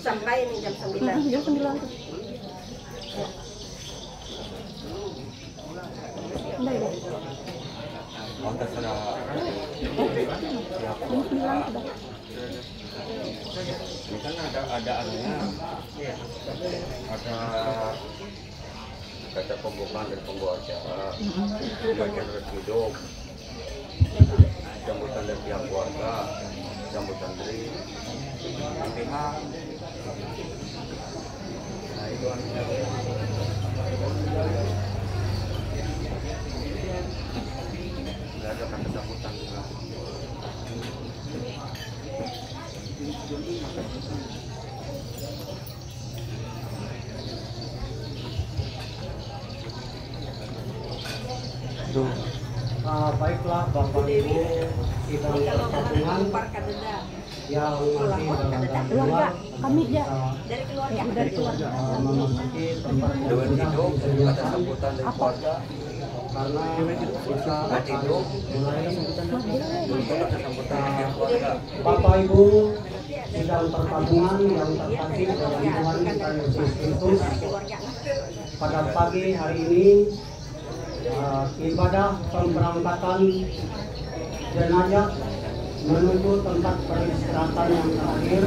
Sampai ini jam 9. Jam 9 tuh. Enggak ya? Oh, terserah. Jam 9 sudah. Ini kan ada anunya. Ada kata pembukaan dan pembawa acara. Bagian hidup. Sambutan dari pihak keluarga. Sambutan dari pihak. Nah, itu anunya. Nggak ada kata sambutan juga. Baiklah Bapak Ibu sidang perkampungan yang masih dalam Keluarga kami ya. Dari keluarga. Dari keluarga. memasuki tempat Dewan hidup, kegiatan kata sambutan dari keluarga. karena kita akan mulai Kata sambutan dari pihak keluarga. Bapak Ibu sidang perkampungan yang terkasih dalam Tuhan kita Yesus Kristus. Pada pagi hari ini ibadah pemberangkatan jenazah menuju tempat peristirahatan yang terakhir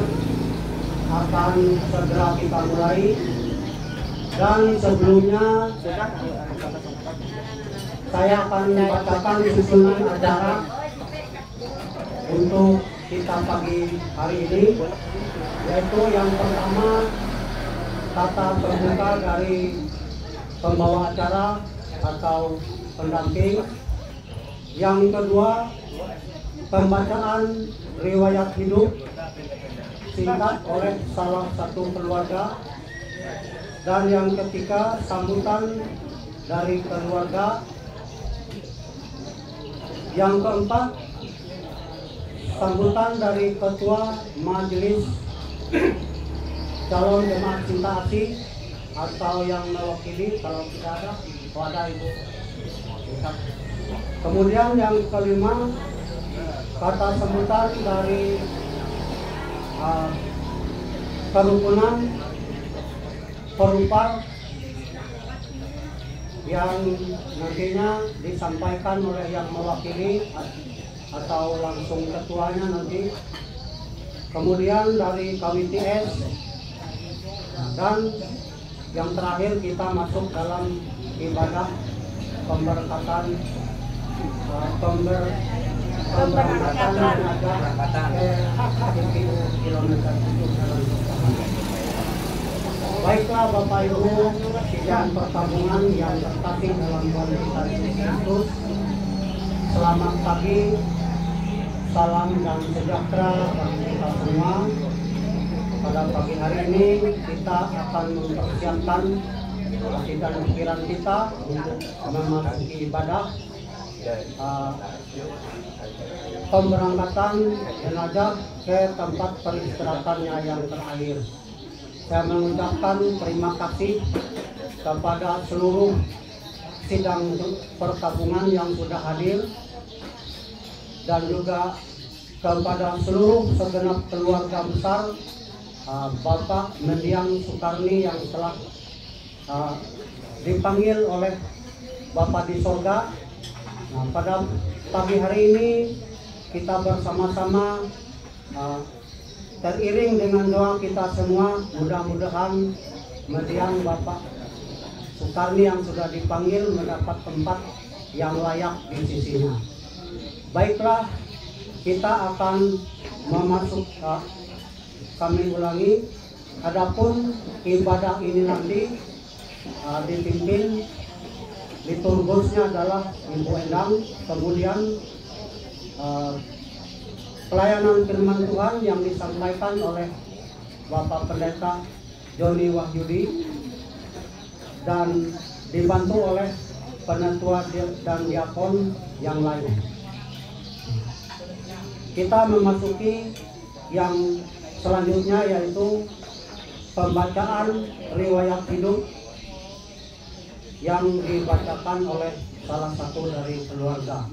akan segera kita mulai. Dan sebelumnya saya akan membacakan susunan acara untuk kita pagi hari ini, yaitu yang pertama kata pembuka dari pembawa acara atau pendamping. Yang kedua, pembacaan riwayat hidup singkat oleh salah satu keluarga. Dan yang ketiga, sambutan dari keluarga. Yang keempat, sambutan dari ketua majelis calon jemaat cinta asih atau yang mewakili kalau tidak ada. Ada Ibu. Kemudian yang kelima, kata sambutan dari kerukunan perupar yang nantinya disampaikan oleh yang mewakili atau langsung ketuanya nanti. Kemudian dari KWTS, dan yang terakhir kita masuk dalam ibadah pemberkatan pemberangkatan ke kilometer 7. Baiklah Bapak Ibu sidang perkampungan yang terkasih dalam Tuhan kita Yesus Kristus, selamat pagi, salam dan sejahtera bagi kita semua. Pada pagi hari ini kita akan mempersiapkan hati dan pikiran kita untuk memasuki ibadah pemberangkatan jenazah ke tempat peristirahatannya yang terakhir. Saya mengucapkan terima kasih kepada seluruh sidang perkampungan yang sudah hadir, dan juga kepada seluruh segenap keluarga besar Bapak Mendiang Soekarni yang telah dipanggil oleh Bapak di sorga. Nah, pada pagi hari ini kita bersama-sama teriring dengan doa kita semua, mudah-mudahan Mendiang Bapak Soekarni yang sudah dipanggil mendapat tempat yang layak di sisinya. Baiklah, kita akan memasuk kami ulangi, adapun ibadah ini nanti dipimpin liturgusnya adalah Ibu Endang, kemudian pelayanan firman Tuhan yang disampaikan oleh Bapak Pendeta Joni Wahyudi dan dibantu oleh penatua dan diakon yang lain. Kita memasuki yang selanjutnya, yaitu pembacaan riwayat hidup yang dibacakan oleh salah satu dari keluarga.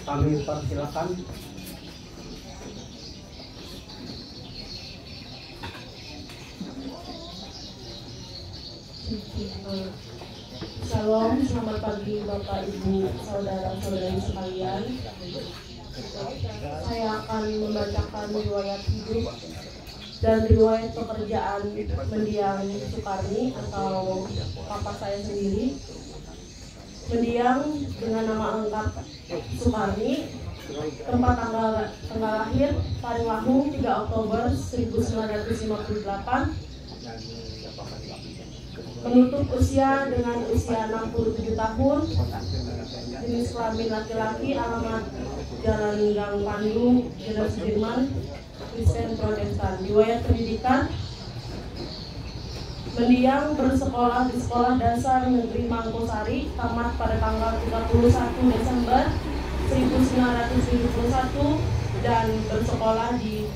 Kami persilakan. Shalom, selamat pagi Bapak Ibu saudara-saudari sekalian. Saya akan membacakan riwayat hidup dan riwayat pekerjaan mendiang Sukarni atau papa saya sendiri. Mendiang dengan nama lengkap Sukarni, tempat tanggal lahir Paringwahung 3 Oktober 1958, menutup usia dengan usia 67 tahun, jenis kelamin laki-laki, alamat Jalan Gang Pandu, Jenderal Sudirman, Kristen Protestan. Riwayat pendidikan: mendiang bersekolah di Sekolah Dasar Negeri Mangkusari, tamat pada tanggal 31 Desember 1971, dan bersekolah di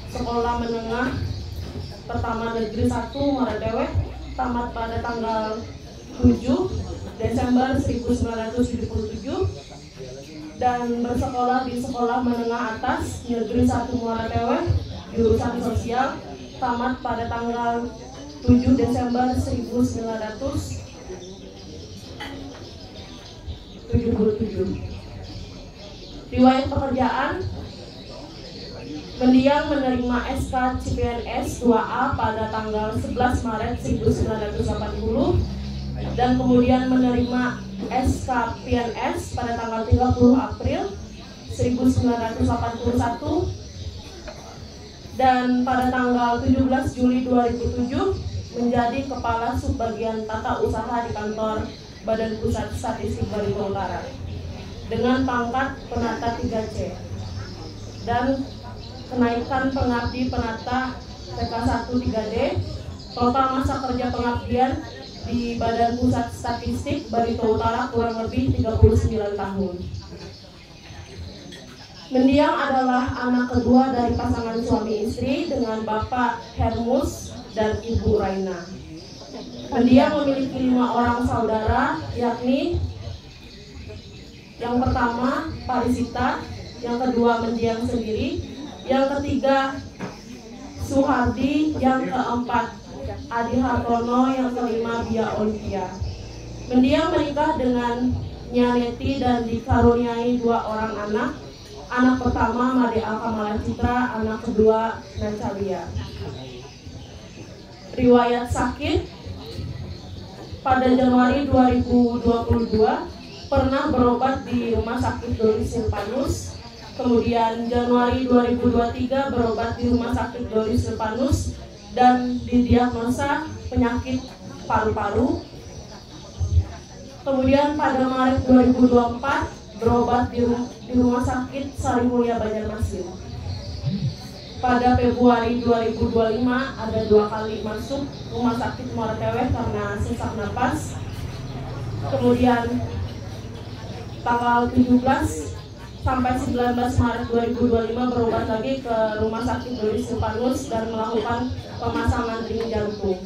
Sekolah Menengah Pertama Negeri 1 Maradewe, tamat pada tanggal 7 Desember 1977, dan bersekolah di Sekolah Menengah Atas Negeri 1 Muaratewe, jurusan Sosial, tamat pada tanggal 7 Desember 1977. Riwayat pekerjaan: mendiang menerima SK CPNS 2A pada tanggal 11 Maret 1980 dan kemudian menerima SK PNS pada tanggal 30 April 1981, dan pada tanggal 17 Juli 2007 menjadi Kepala Subbagian Tata Usaha di Kantor Badan Pusat Statistik Barito Utara dengan pangkat penata 3C dan kenaikan pengabdi penata TK1 3D. Total masa kerja pengabdian di Badan Pusat Statistik Barito Utara kurang lebih 39 tahun. Mendiang adalah anak kedua dari pasangan suami istri dengan Bapak Hermus dan Ibu Raina. Mendiang memiliki 5 orang saudara, yakni yang pertama Parisita, yang kedua mendiang sendiri, yang ketiga Suhardi, yang keempat Adi Hartono, yang kelima Bia Olimpia. Mendiang menikah dengan Nyaneti dan dikaruniai 2 orang anak. Anak pertama Made Alkamala Citra, anak kedua Nacalia. Riwayat sakit: pada Januari 2022 pernah berobat di Rumah Sakit Doris Silvanus. Kemudian Januari 2023 berobat di Rumah Sakit Doris Silvanus dan didiagnosa penyakit paru-paru. Kemudian pada Maret 2024 berobat di Rumah Sakit Sari Mulia Banjarmasin. Pada Februari 2025 ada 2 kali masuk Rumah Sakit Muaratewe karena sesak napas. Kemudian tanggal 17 sampai 19 Maret 2025 berobat lagi ke Rumah Sakit Doris Silvanus dan melakukan pemasangan ring jantung.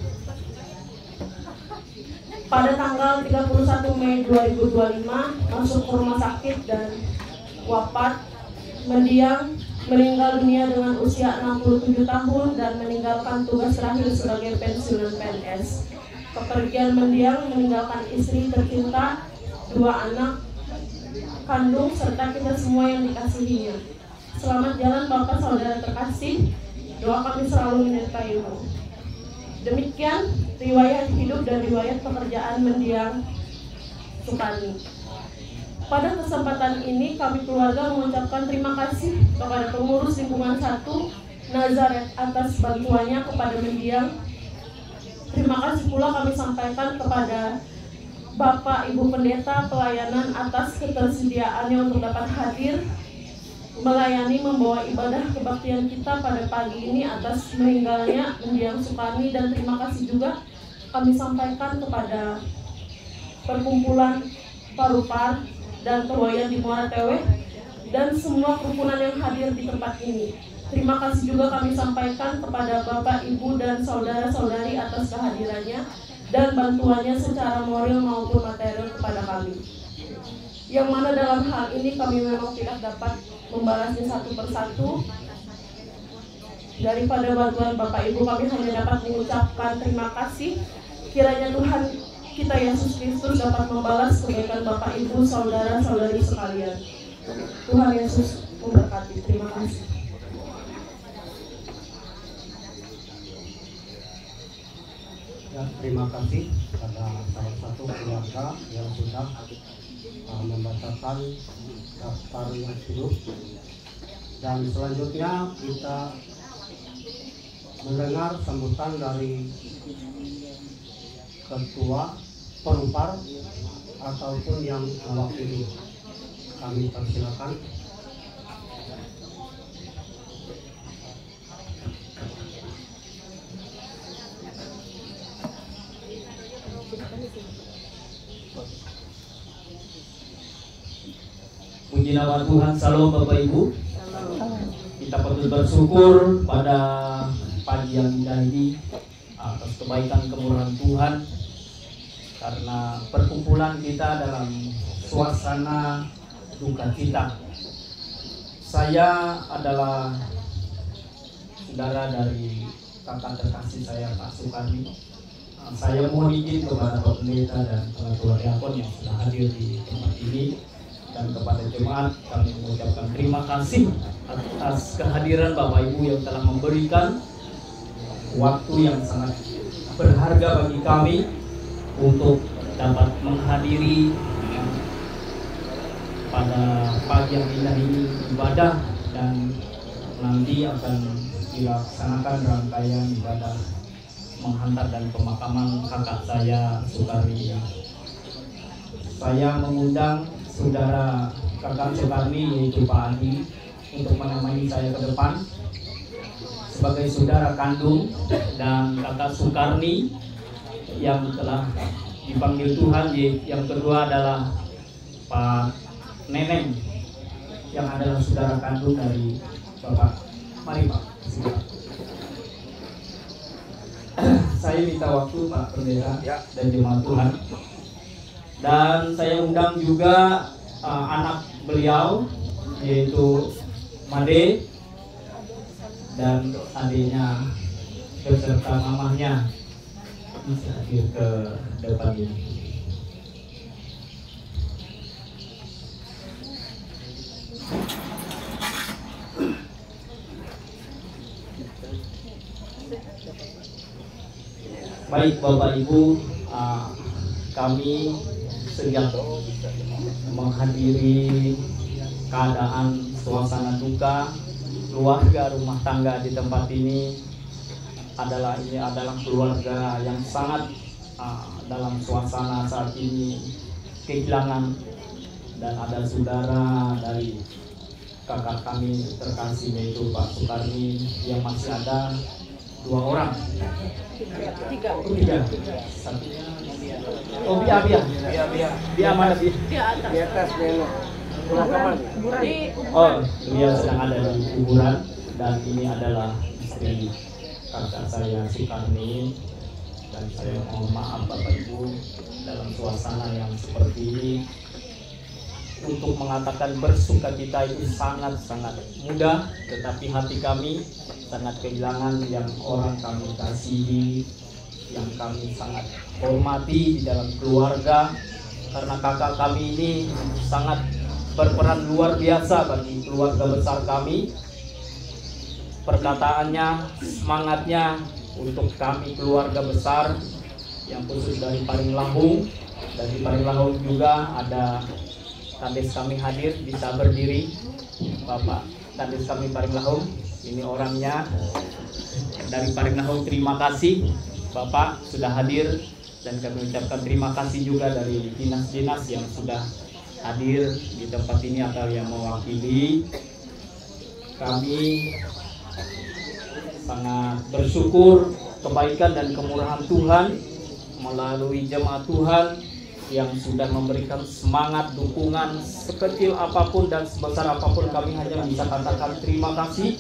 Pada tanggal 31 Mei 2025 masuk ke rumah sakit dan wafat. Mendiang meninggal dunia dengan usia 67 tahun dan meninggalkan tugas terakhir sebagai pensiunan PNS. Kepergian mendiang meninggalkan istri tercinta, 2 anak kandung, serta kita semua yang dikasihinya. Selamat jalan Bapak saudara terkasih, doa kami selalu menyertaimu. Demikian riwayat hidup dan riwayat pekerjaan mendiang Sukarni. Pada kesempatan ini kami keluarga mengucapkan terima kasih kepada pengurus lingkungan 1 Nazaret atas bantuannya kepada mendiang. Terima kasih pula kami sampaikan kepada Bapak Ibu Pendeta pelayanan atas ketersediaannya untuk dapat hadir melayani membawa ibadah kebaktian kita pada pagi ini atas meninggalnya mendiang Sukarni, dan terima kasih juga kami sampaikan kepada perkumpulan Parupar dan Kewayan di Muara Tewe dan semua kerukunan yang hadir di tempat ini. Terima kasih juga kami sampaikan kepada Bapak, Ibu, dan saudara-saudari atas kehadirannya dan bantuannya secara moral maupun material kepada kami. Yang mana dalam hal ini kami memang tidak dapat membalasnya satu persatu. Daripada bantuan Bapak Ibu, kami hanya dapat mengucapkan terima kasih. Kiranya Tuhan kita Yesus Kristus dapat membalas kebaikan Bapak Ibu, saudara-saudari sekalian. Tuhan Yesus memberkati. Terima kasih. Ya, terima kasih kepada salah satu keluarga yang sudah membacakan daftar yang hidup. Dan selanjutnya kita mendengar sambutan dari Ketua Parupar ataupun yang mewakili. Kami persilakan. Puji nama Tuhan, salam Bapak Ibu. Kita patut bersyukur pada pagi yang indah ini atas kebaikan kemurahan Tuhan, karena perkumpulan kita dalam suasana duka cita. Saya adalah saudara dari kakak terkasih saya, Pak Sukarni. Saya mohon izin kepada Pak Pendeta dan ketua diakon yang sudah hadir di tempat ini, dan kepada jemaat kami mengucapkan terima kasih atas kehadiran Bapak Ibu yang telah memberikan waktu yang sangat berharga bagi kami untuk dapat menghadiri pada pagi yang indah ini ibadah, dan nanti akan dilaksanakan rangkaian ibadah menghantar dan pemakaman kakak saya Sukarni. Saya mengundang saudara kakak Sukarni yaitu Pak Adi untuk menemani saya ke depan sebagai saudara kandung dan kakak Sukarni yang telah dipanggil Tuhan. Yang kedua adalah Pak Neneng yang adalah saudara kandung dari Bapak. Mari Pak. Saya minta waktu Pak Pendeta dan jemaat Tuhan, dan saya undang juga anak beliau yaitu Made dan adiknya beserta mamahnya bisa hadir ke depan ini. Baik Bapak Ibu, kami sejak menghadiri keadaan suasana duka keluarga rumah tangga di tempat ini adalah keluarga yang sangat dalam suasana saat ini kehilangan, dan ada saudara dari kakak kami terkasih yaitu Pak Sukarni yang masih ada 2 orang. Tiga. Satunya Bia mana Bia? Di atas belok. Oh, dia sedang ada di kuburan, dan ini adalah istri kakak saya Sukarni. Dan saya mohon maaf Bapak Ibu dalam suasana yang seperti ini. Untuk mengatakan bersukacita itu sangat-sangat mudah, tetapi hati kami sangat kehilangan yang orang kami kasihi, yang kami sangat hormati di dalam keluarga, karena kakak kami ini sangat berperan luar biasa bagi keluarga besar kami. Perkataannya, semangatnya untuk kami keluarga besar yang khusus dari Paring Lahung. Dari Paring Lahung juga ada Kades kami hadir, bisa berdiri Bapak Kades kami Paring Lahung. Ini orangnya dari Paring Lahung. Terima kasih Bapak sudah hadir, dan kami ucapkan terima kasih juga dari dinas-dinas yang sudah hadir di tempat ini atau yang mewakili. kami sangat bersyukur kebaikan dan kemurahan Tuhan melalui jemaat Tuhan yang sudah memberikan semangat, dukungan sekecil apapun dan sebesar apapun. Kami hanya bisa katakan terima kasih.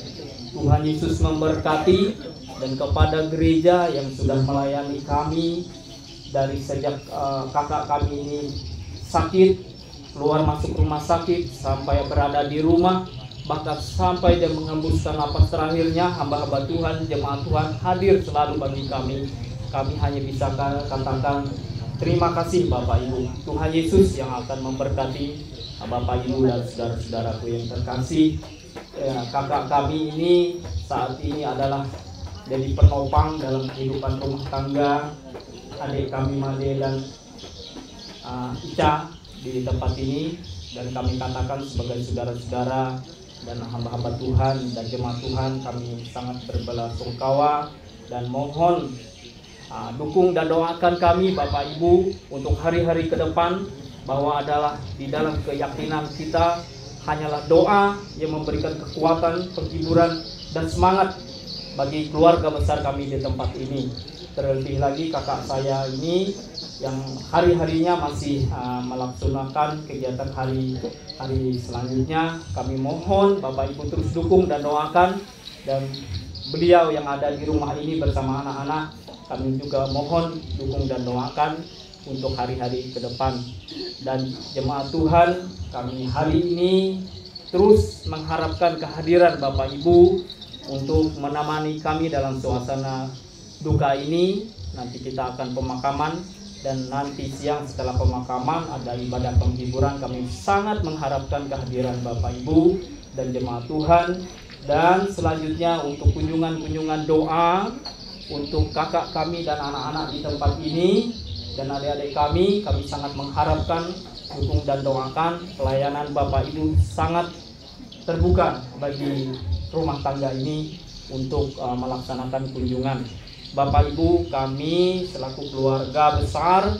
Tuhan Yesus memberkati. Dan kepada gereja yang sudah melayani kami dari sejak kakak kami ini sakit, keluar masuk rumah sakit, sampai berada di rumah, bahkan sampai dia menghembuskan napas terakhirnya, hamba-hamba Tuhan, jemaat Tuhan hadir selalu bagi kami. Kami hanya bisa katakan terima kasih Bapak Ibu. Tuhan Yesus yang akan memberkati Bapak Ibu dan saudara-saudaraku yang terkasih. Kakak kami ini saat ini adalah jadi penopang dalam kehidupan rumah tangga adik kami Made dan Ica di tempat ini, dan kami katakan sebagai saudara-saudara dan hamba-hamba Tuhan dan jemaat Tuhan, kami sangat berbelasungkawa dan mohon dukung dan doakan kami Bapak Ibu untuk hari-hari ke depan, bahwa adalah di dalam keyakinan kita hanyalah doa yang memberikan kekuatan, penghiburan dan semangat bagi keluarga besar kami di tempat ini. Terlebih lagi kakak saya ini yang hari-harinya masih melaksanakan kegiatan hari selanjutnya. Kami mohon Bapak Ibu terus dukung dan doakan, dan beliau yang ada di rumah ini bersama anak-anak, kami juga mohon dukung dan doakan untuk hari-hari ke depan. Dan jemaat Tuhan, kami hari ini terus mengharapkan kehadiran Bapak Ibu untuk menemani kami dalam suasana duka ini. Nanti kita akan pemakaman, dan nanti siang setelah pemakaman ada ibadah penghiburan. Kami sangat mengharapkan kehadiran Bapak Ibu dan jemaat Tuhan. Dan selanjutnya untuk kunjungan-kunjungan doa untuk kakak kami dan anak-anak di tempat ini dan adik-adik kami sangat mengharapkan dukung dan doakan. Pelayanan Bapak Ibu sangat terbuka bagi rumah tangga ini untuk melaksanakan kunjungan. Bapak Ibu, kami selaku keluarga besar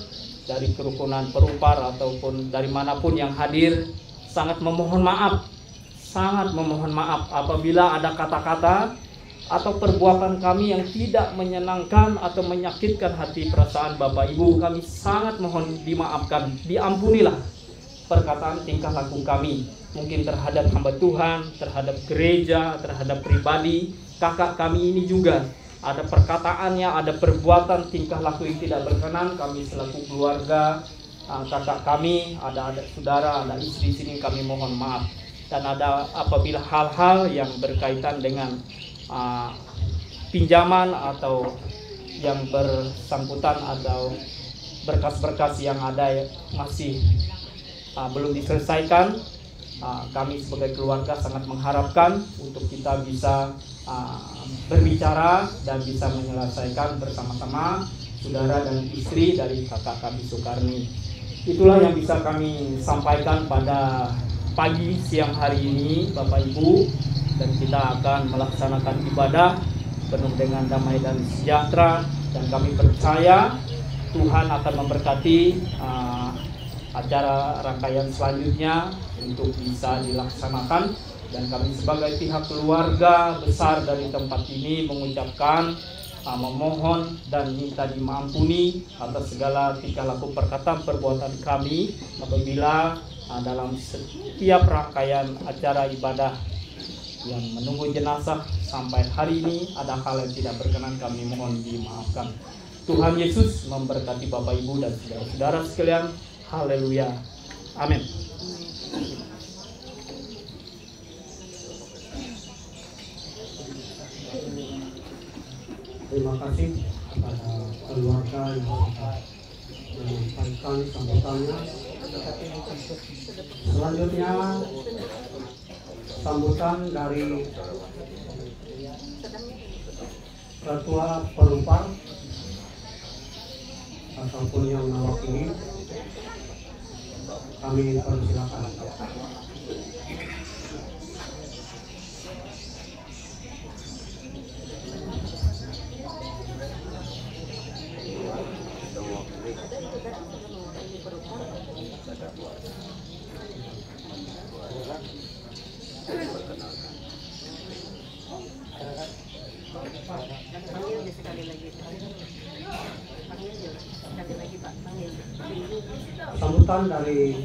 dari kerukunan Perupar ataupun dari manapun yang hadir sangat memohon maaf apabila ada kata-kata atau perbuatan kami yang tidak menyenangkan atau menyakitkan hati perasaan Bapak Ibu. Kami sangat mohon dimaafkan, diampunilah perkataan tingkah laku kami, mungkin terhadap hamba Tuhan, terhadap gereja, terhadap pribadi. Kakak kami ini juga ada perkataannya, ada perbuatan tingkah laku yang tidak berkenan. Kami selaku keluarga, kakak kami, ada saudara, ada istri sini, kami mohon maaf. Dan ada apabila hal-hal yang berkaitan dengan pinjaman atau yang bersangkutan atau berkas-berkas yang ada masih belum diselesaikan, kami sebagai keluarga sangat mengharapkan untuk kita bisa berbicara dan bisa menyelesaikan bersama-sama, saudara dan istri dari kakak kami Sukarni. Itulah yang bisa kami sampaikan pada pagi siang hari ini Bapak Ibu, dan kita akan melaksanakan ibadah penuh dengan damai dan sejahtera, dan kami percaya Tuhan akan memberkati acara rangkaian selanjutnya untuk bisa dilaksanakan. Dan kami sebagai pihak keluarga besar dari tempat ini mengucapkan, memohon dan minta dimampuni atas segala tingkah laku, perkataan, perbuatan kami apabila dalam setiap rangkaian acara ibadah yang menunggu jenazah sampai hari ini ada hal yang tidak berkenan, kami mohon dimaafkan. Tuhan Yesus memberkati Bapak Ibu dan saudara-saudara sekalian. Haleluya. Amin. Terima kasih kepada keluarga yang sudah menyampaikan sambutannya. Selanjutnya sambutan dari Ketua Perupar ataupun yang mewakili, kami persilakan. sambutan dari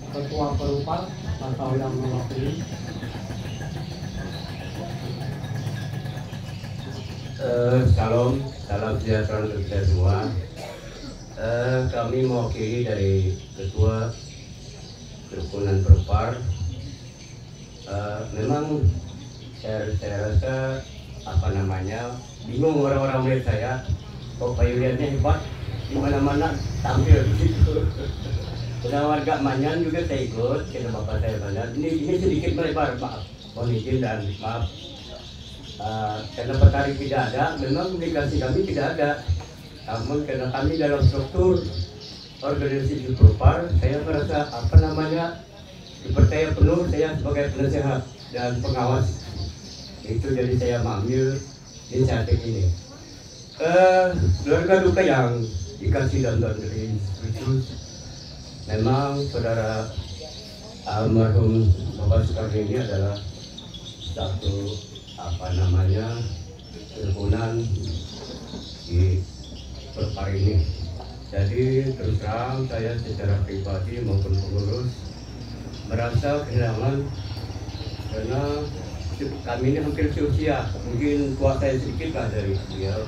Ketua Perupar atau yang mewakili. Salam sejahtera untuk kita semua. Kami mewakili dari Ketua Kerukunan Perupar. Memang saya rasa bingung orang-orang melihat saya. Kok payuliannya hebat, di mana-mana tampil begitu. Karena warga Manyan juga saya ikut, karena bapak saya Manyan. Ini sedikit melebar, maaf, mohon izin dan maaf. Karena petani tidak ada, memang komunikasi kami tidak ada. Namun karena kami dalam struktur organisasi Perupar, saya merasa dipercaya penuh saya sebagai penasehat dan pengawas. Itu jadi saya mengambil inisiatif ini. Keluarga duka yang dikasih dan dari Kristus, memang saudara almarhum Bapak Soekarno ini adalah satu kerukunan di Perupar ini. Jadi terus terang saya secara pribadi maupun pengurus merasa kehilangan karena kami ini hampir seusia, mungkin tua saya sedikit lah dari beliau.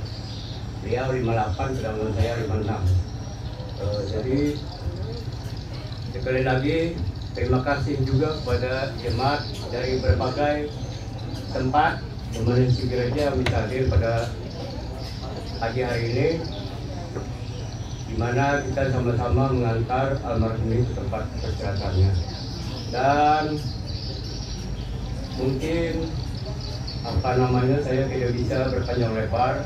Beliau 58 sedangkan saya 56. Jadi sekali lagi terima kasih juga kepada jemaat dari berbagai tempat dominasi gereja yang bisa hadir pada pagi hari ini, di mana kita sama-sama mengantar almarhum ini ke tempat peristirahatannya. Dan mungkin saya tidak bisa berpanjang lebar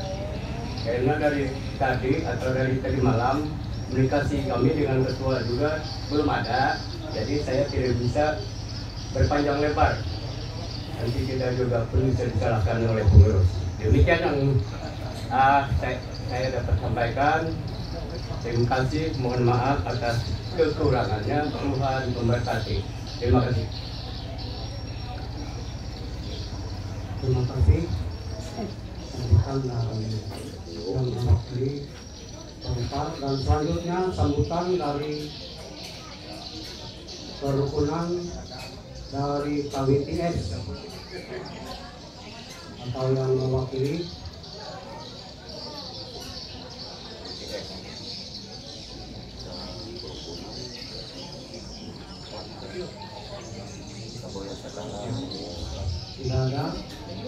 karena dari tadi atau dari tadi malam komunikasi kami dengan ketua juga belum ada, jadi saya tidak bisa berpanjang lebar. Nanti kita juga pun bisa disalahkan oleh pengurus. Demikian yang saya dapat sampaikan. Terima kasih, mohon maaf atas kekurangannya. Tuhan memberkati. Terima kasih. Terima kasih. Sambutan dari yang mewakili Perupar, dan selanjutnya sambutan dari kerukunan dari KWTS atau yang mewakili tidak ada,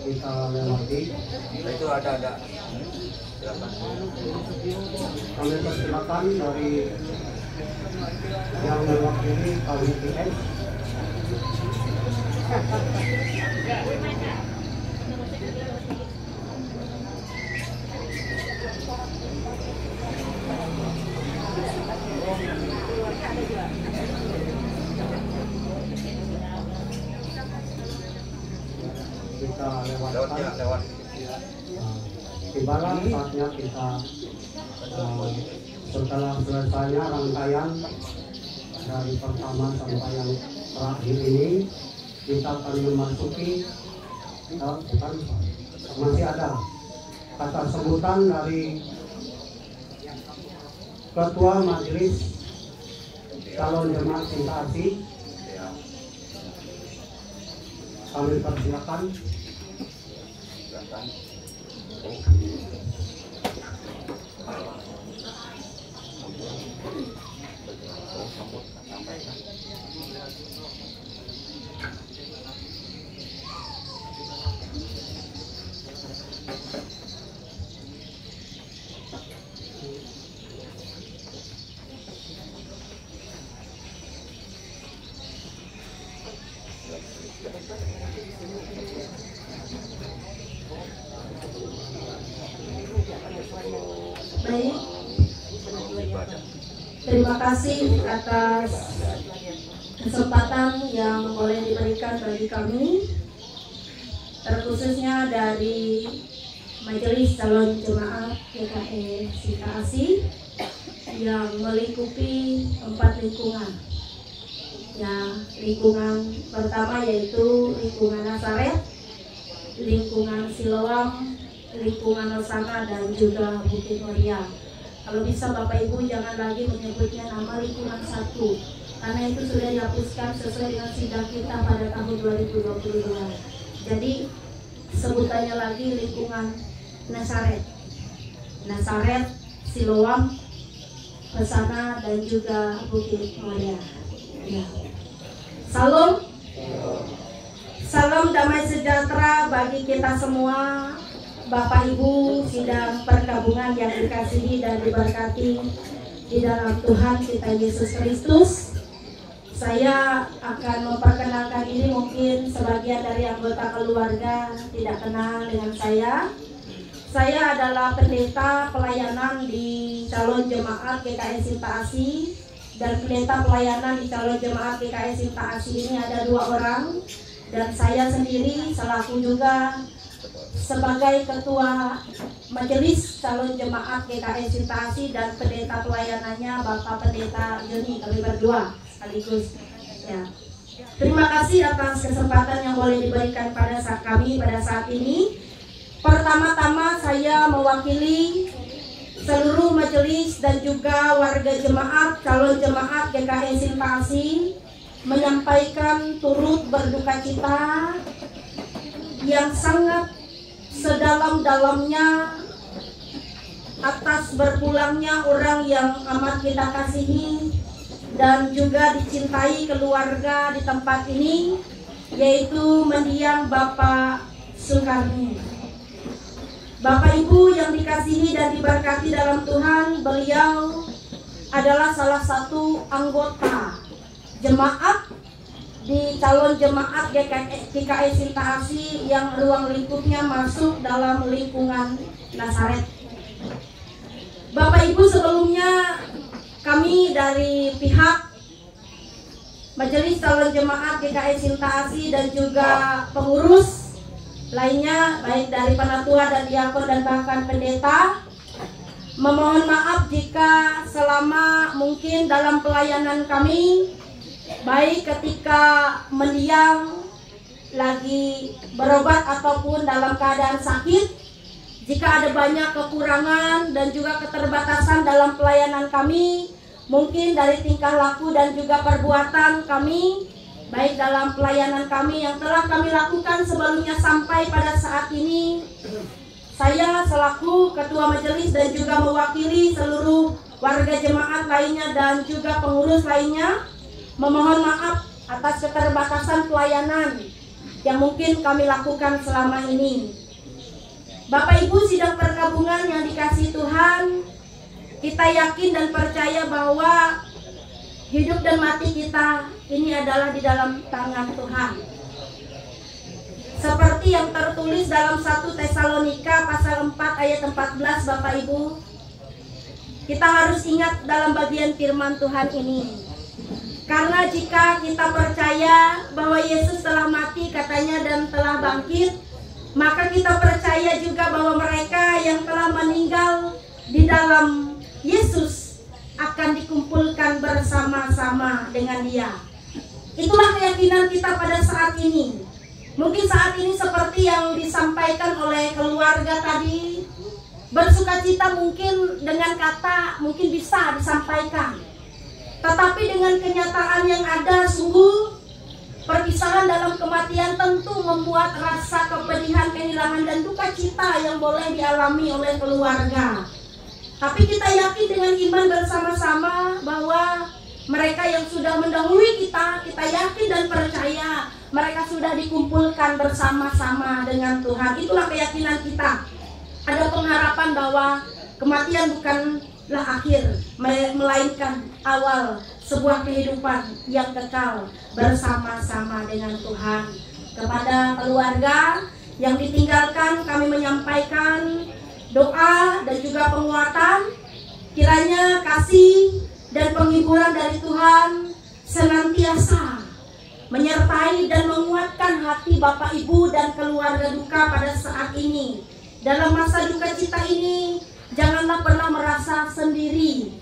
kita lewati. Itu ada. Kami persilakan dari yang mewakili KWTS. Kita lewat. Tibalah saatnya kita setelah selesainya rangkaian dari pertama sampai yang terakhir ini, kita akan memasuki masih ada kata sebutan dari Ketua Majelis Calon Jemaat Cinta Asih. Kami persilakan. Baik, terima kasih atas kesempatan yang boleh diberikan bagi kami, terkhususnya dari Majelis Calon Jemaat GKI Cinta Asih yang melingkupi 4 lingkungan. Ya, lingkungan pertama yaitu lingkungan Nazaret, lingkungan Siloam, lingkungan Osana, dan juga Bukit Muria. Kalau bisa Bapak Ibu jangan lagi menyebutnya nama lingkungan 1, karena itu sudah dihapuskan sesuai dengan sidang kita pada tahun 2022. Jadi sebutannya lagi lingkungan Nazaret, Siloam, Hosana, dan juga Bukit Mulia. Ya. Salam damai sejahtera bagi kita semua, Bapak Ibu sidang perkabungan yang dikasihi dan diberkati di dalam Tuhan kita Yesus Kristus. Saya akan memperkenalkan diri, mungkin sebagian dari anggota keluarga tidak kenal dengan saya. Saya adalah pendeta pelayanan di calon jemaat GKI Sinta Asih, dan pendeta pelayanan di calon jemaat GKI Sinta Asih ini ada 2 orang, dan saya sendiri selaku juga sebagai ketua majelis calon jemaat GKI Sinta Asih, dan pendeta pelayanannya Bapak Pendeta Joni, kami berdua sekaligus. Ya. Terima kasih atas kesempatan yang boleh diberikan pada kami pada saat ini. Pertama-tama saya mewakili seluruh majelis dan juga warga jemaat calon jemaat GKI Sinta Asih menyampaikan turut berduka cita yang sangat sedalam-dalamnya atas berpulangnya orang yang amat kita kasihi dan juga dicintai keluarga di tempat ini, yaitu mendiang Bapak Soekarno. Bapak Ibu yang dikasihi dan diberkati dalam Tuhan, beliau adalah salah satu anggota jemaat di calon jemaat GKI Sinta Asih yang ruang lingkupnya masuk dalam lingkungan Nazaret. Bapak Ibu, sebelumnya kami dari pihak Majelis Calon Jemaat GKI Sinta Asih dan juga pengurus lainnya, baik dari penatua dan diakon dan bahkan pendeta, memohon maaf jika selama mungkin dalam pelayanan kami, baik ketika mendiang, lagi berobat ataupun dalam keadaan sakit, jika ada banyak kekurangan dan juga keterbatasan dalam pelayanan kami, mungkin dari tingkah laku dan juga perbuatan kami, baik dalam pelayanan kami yang telah kami lakukan sebelumnya sampai pada saat ini, saya selaku ketua majelis dan juga mewakili seluruh warga jemaat lainnya dan juga pengurus lainnya memohon maaf atas keterbatasan pelayanan yang mungkin kami lakukan selama ini. Bapak Ibu sidang perkabungan yang dikasihi Tuhan, kita yakin dan percaya bahwa hidup dan mati kita ini adalah di dalam tangan Tuhan. Seperti yang tertulis dalam 1 Tesalonika pasal 4 ayat 14, Bapak Ibu, kita harus ingat dalam bagian firman Tuhan ini. Karena jika kita percaya bahwa Yesus telah mati katanya dan telah bangkit, maka kita percaya juga bahwa mereka yang telah meninggal di dalam Yesus akan dikumpulkan bersama-sama dengan Dia. Itulah keyakinan kita pada saat ini. Mungkin saat ini seperti yang disampaikan oleh keluarga tadi, bersukacita mungkin dengan kata mungkin bisa disampaikan, tetapi dengan kenyataan yang ada, sungguh perpisahan dalam kematian tentu membuat rasa kepedihan, kehilangan dan duka cita yang boleh dialami oleh keluarga. Tapi kita yakin dengan iman bersama-sama bahwa mereka yang sudah mendahului kita yakin dan percaya mereka sudah dikumpulkan bersama-sama dengan Tuhan. Itulah keyakinan kita. Ada pengharapan bahwa kematian bukanlah akhir, melainkan awal sebuah kehidupan yang kekal bersama-sama dengan Tuhan. Kepada keluarga yang ditinggalkan, kami menyampaikan doa dan juga penguatan, kiranya kasih dan penghiburan dari Tuhan senantiasa menyertai dan menguatkan hati Bapak Ibu dan keluarga duka pada saat ini. Dalam masa duka cita ini, janganlah pernah merasa sendiri,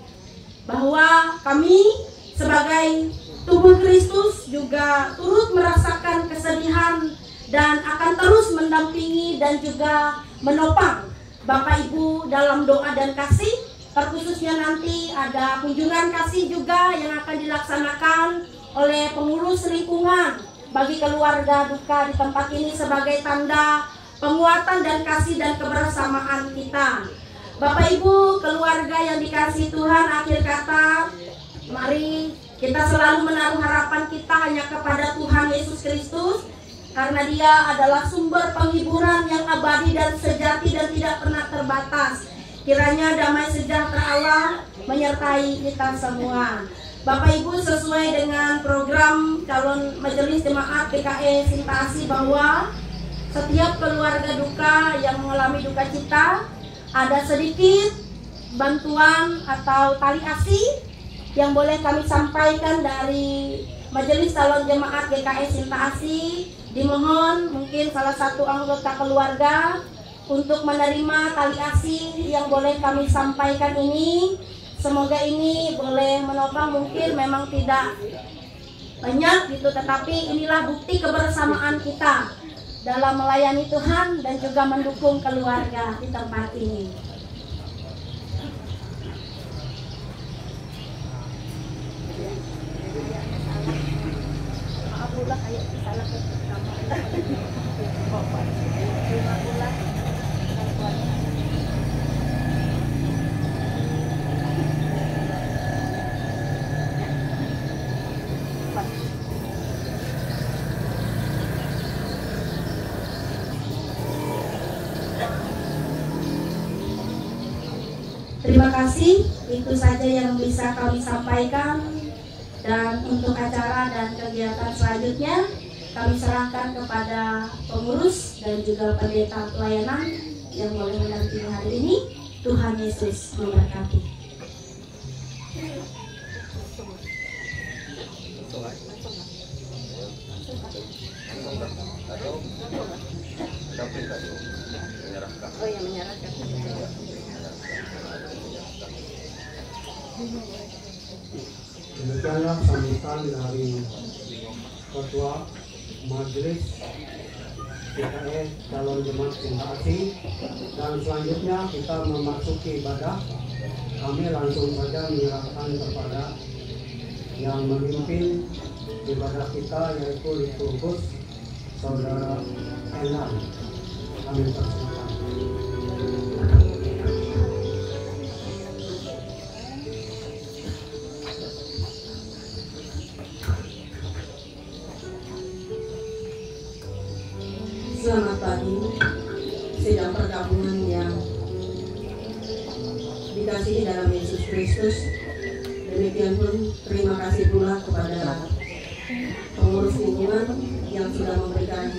bahwa kami sebagai tubuh Kristus juga turut merasakan kesedihan dan akan terus mendampingi dan juga menopang Bapak Ibu dalam doa dan kasih, terkhususnya nanti ada kunjungan kasih juga yang akan dilaksanakan oleh pengurus lingkungan bagi keluarga duka di tempat ini sebagai tanda penguatan dan kasih dan kebersamaan kita. Bapak Ibu, keluarga yang dikasihi Tuhan, akhir kata, mari kita selalu menaruh harapan kita hanya kepada Tuhan Yesus Kristus, karena Dia adalah sumber penghiburan yang abadi dan sejati dan tidak pernah terbatas. Kiranya damai sejahtera Allah menyertai kita semua. Bapak Ibu, sesuai dengan program calon majelis jemaat PKE Sinta Asih bahwa setiap keluarga duka yang mengalami duka cita ada sedikit bantuan atau tali asih yang boleh kami sampaikan dari majelis calon jemaat GKI Sinta Asih. Dimohon mungkin salah satu anggota keluarga untuk menerima tali asih yang boleh kami sampaikan ini. Semoga ini boleh menopang, mungkin memang tidak banyak gitu, tetapi inilah bukti kebersamaan kita dalam melayani Tuhan dan juga mendukung keluarga di tempat ini. Terima kasih, itu saja yang bisa kami sampaikan. Dan untuk acara dan kegiatan selanjutnya kami serahkan kepada pengurus dan juga pendeta pelayanan yang boleh mendampingi hari ini. Tuhan Yesus memberkati. Oh ya, menyerahkan. Demikianlah sambutan dari Ketua Majelis PKE Calon Jemaat Sinta Asih, dan selanjutnya kita memasuki ibadah. Kami langsung saja menyerahkan kepada yang memimpin ibadah kita, yaitu liturgus Saudara Enan. Kami persilakan. Selamat pagi, sidang pergabungan yang dikasihi dalam Yesus Kristus. Demikian pun terima kasih pula kepada pengurus lingkungan yang sudah memberikan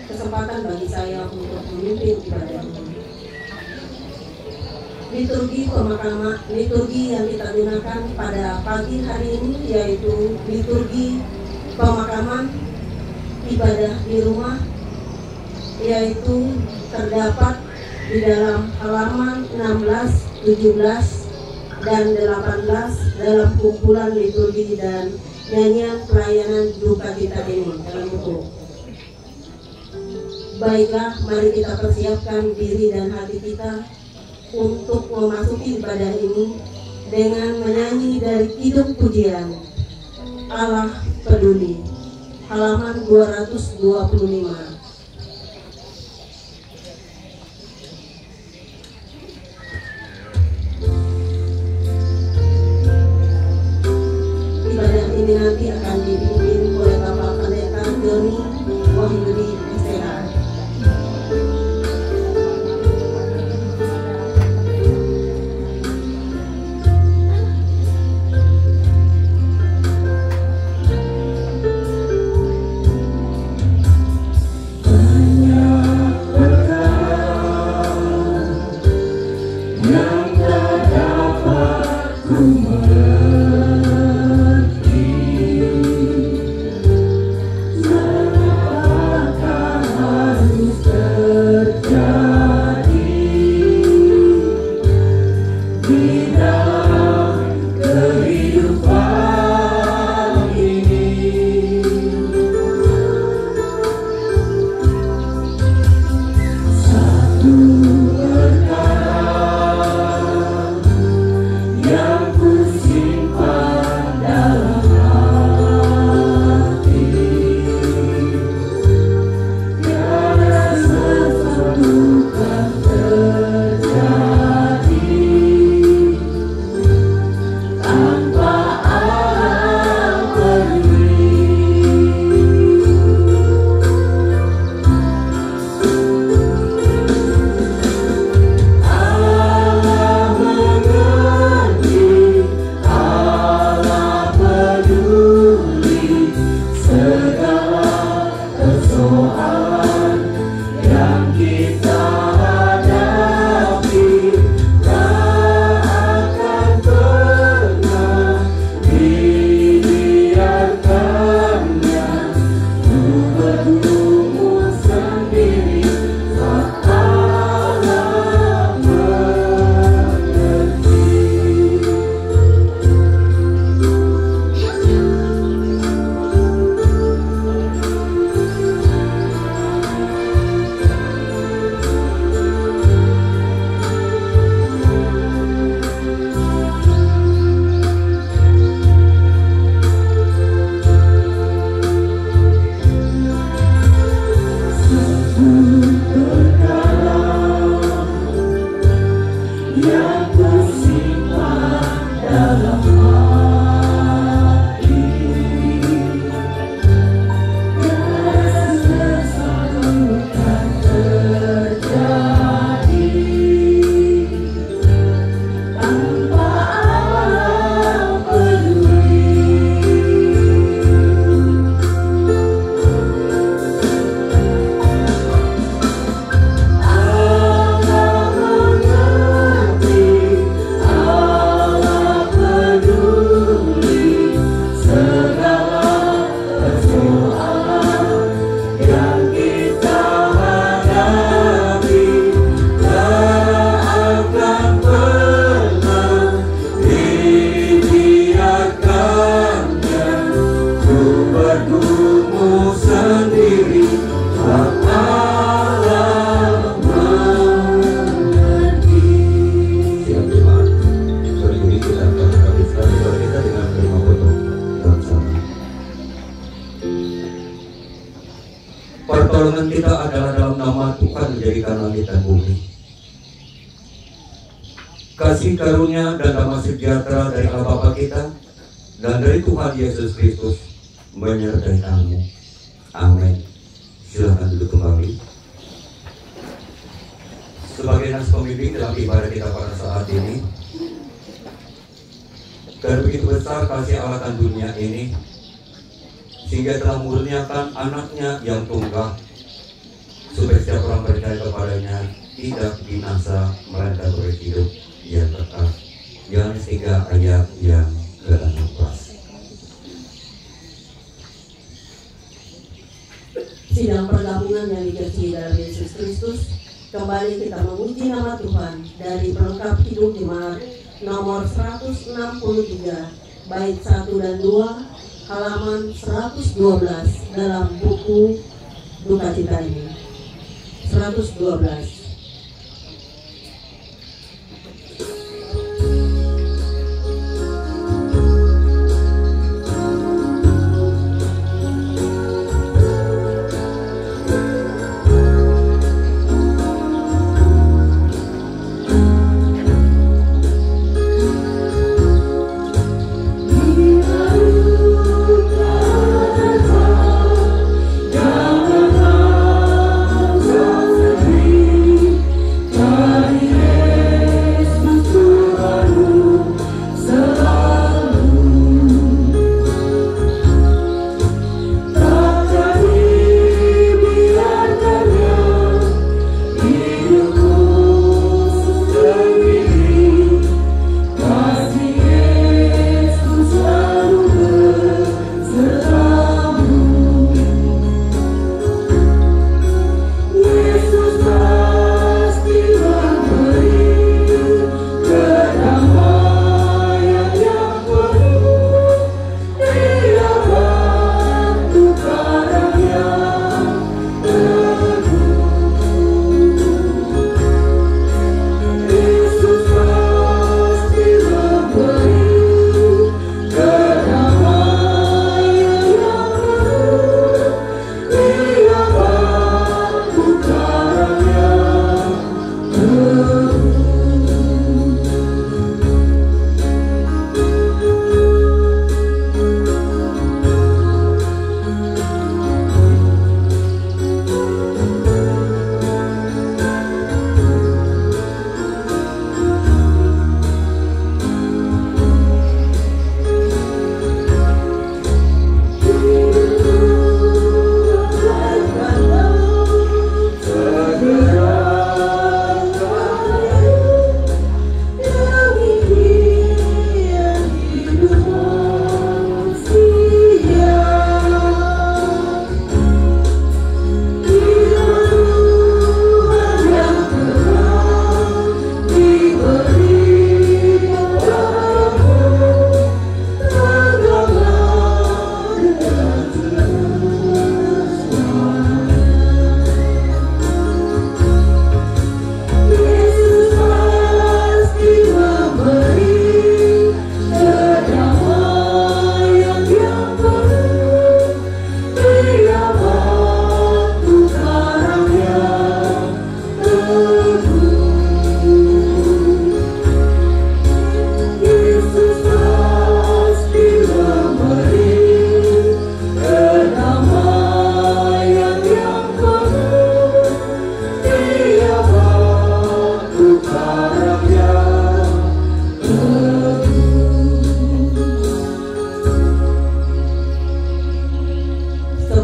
kesempatan bagi saya untuk memimpin ibadah ini. Liturgi yang kita gunakan pada pagi hari ini yaitu liturgi pemakaman ibadah di rumah, yaitu terdapat di dalam halaman 16, 17, dan 18 dalam kumpulan liturgi dan nyanyian pelayanan duka cita ini dalam buku. Baiklah, mari kita persiapkan diri dan hati kita untuk memasuki ibadah ini dengan menyanyi dari Kidung Pujian Allah Peduli, halaman 225. Ini nanti akan dipimpin oleh Bapak Pendeta Doni Wahyudi STH. Satu perkara kasih karunia dan damai sejahtera dari Allah Bapa kita dan dari Tuhan Yesus Kristus menyertai kamu. Amin. Silakan duduk kembali. Sebagai nas pembimbing dalam ibadah kita pada saat ini, dan begitu besar kasih Allah akan dunia ini, sehingga telah mengurniakan anaknya yang tunggal, supaya setiap orang percaya kepadanya tidak binasa, melainkan beroleh hidup yang kekal. Yohanes 3 ayat yang ke-16. Sidang pergabungan yang dikasihi dalam Yesus Kristus, kembali kita memuji nama Tuhan dari pelengkap hidup jemaat nomor 163 bait 1 dan 2 halaman 112 dalam buku Duka Cita ini. 112.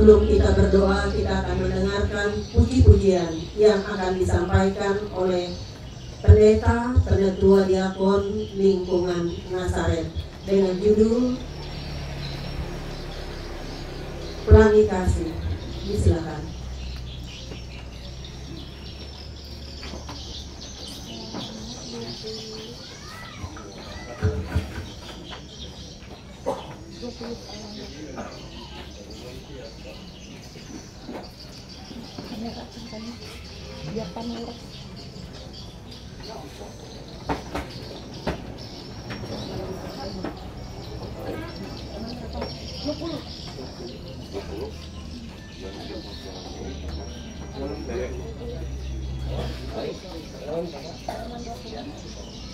Sebelum kita berdoa, kita akan mendengarkan puji-pujian yang akan disampaikan oleh pendeta Penetua Diakon Lingkungan Nazaret dengan judul Pelangi Kasih. Silakan. Biar panas.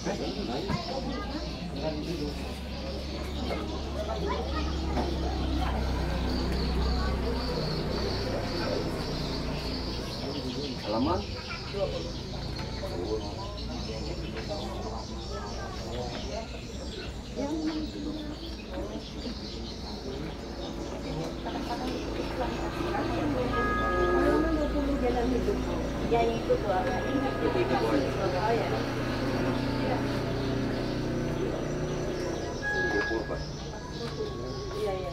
Halaman Ya itu tuh itu buahnya. oh ya 20 Pak. iya iya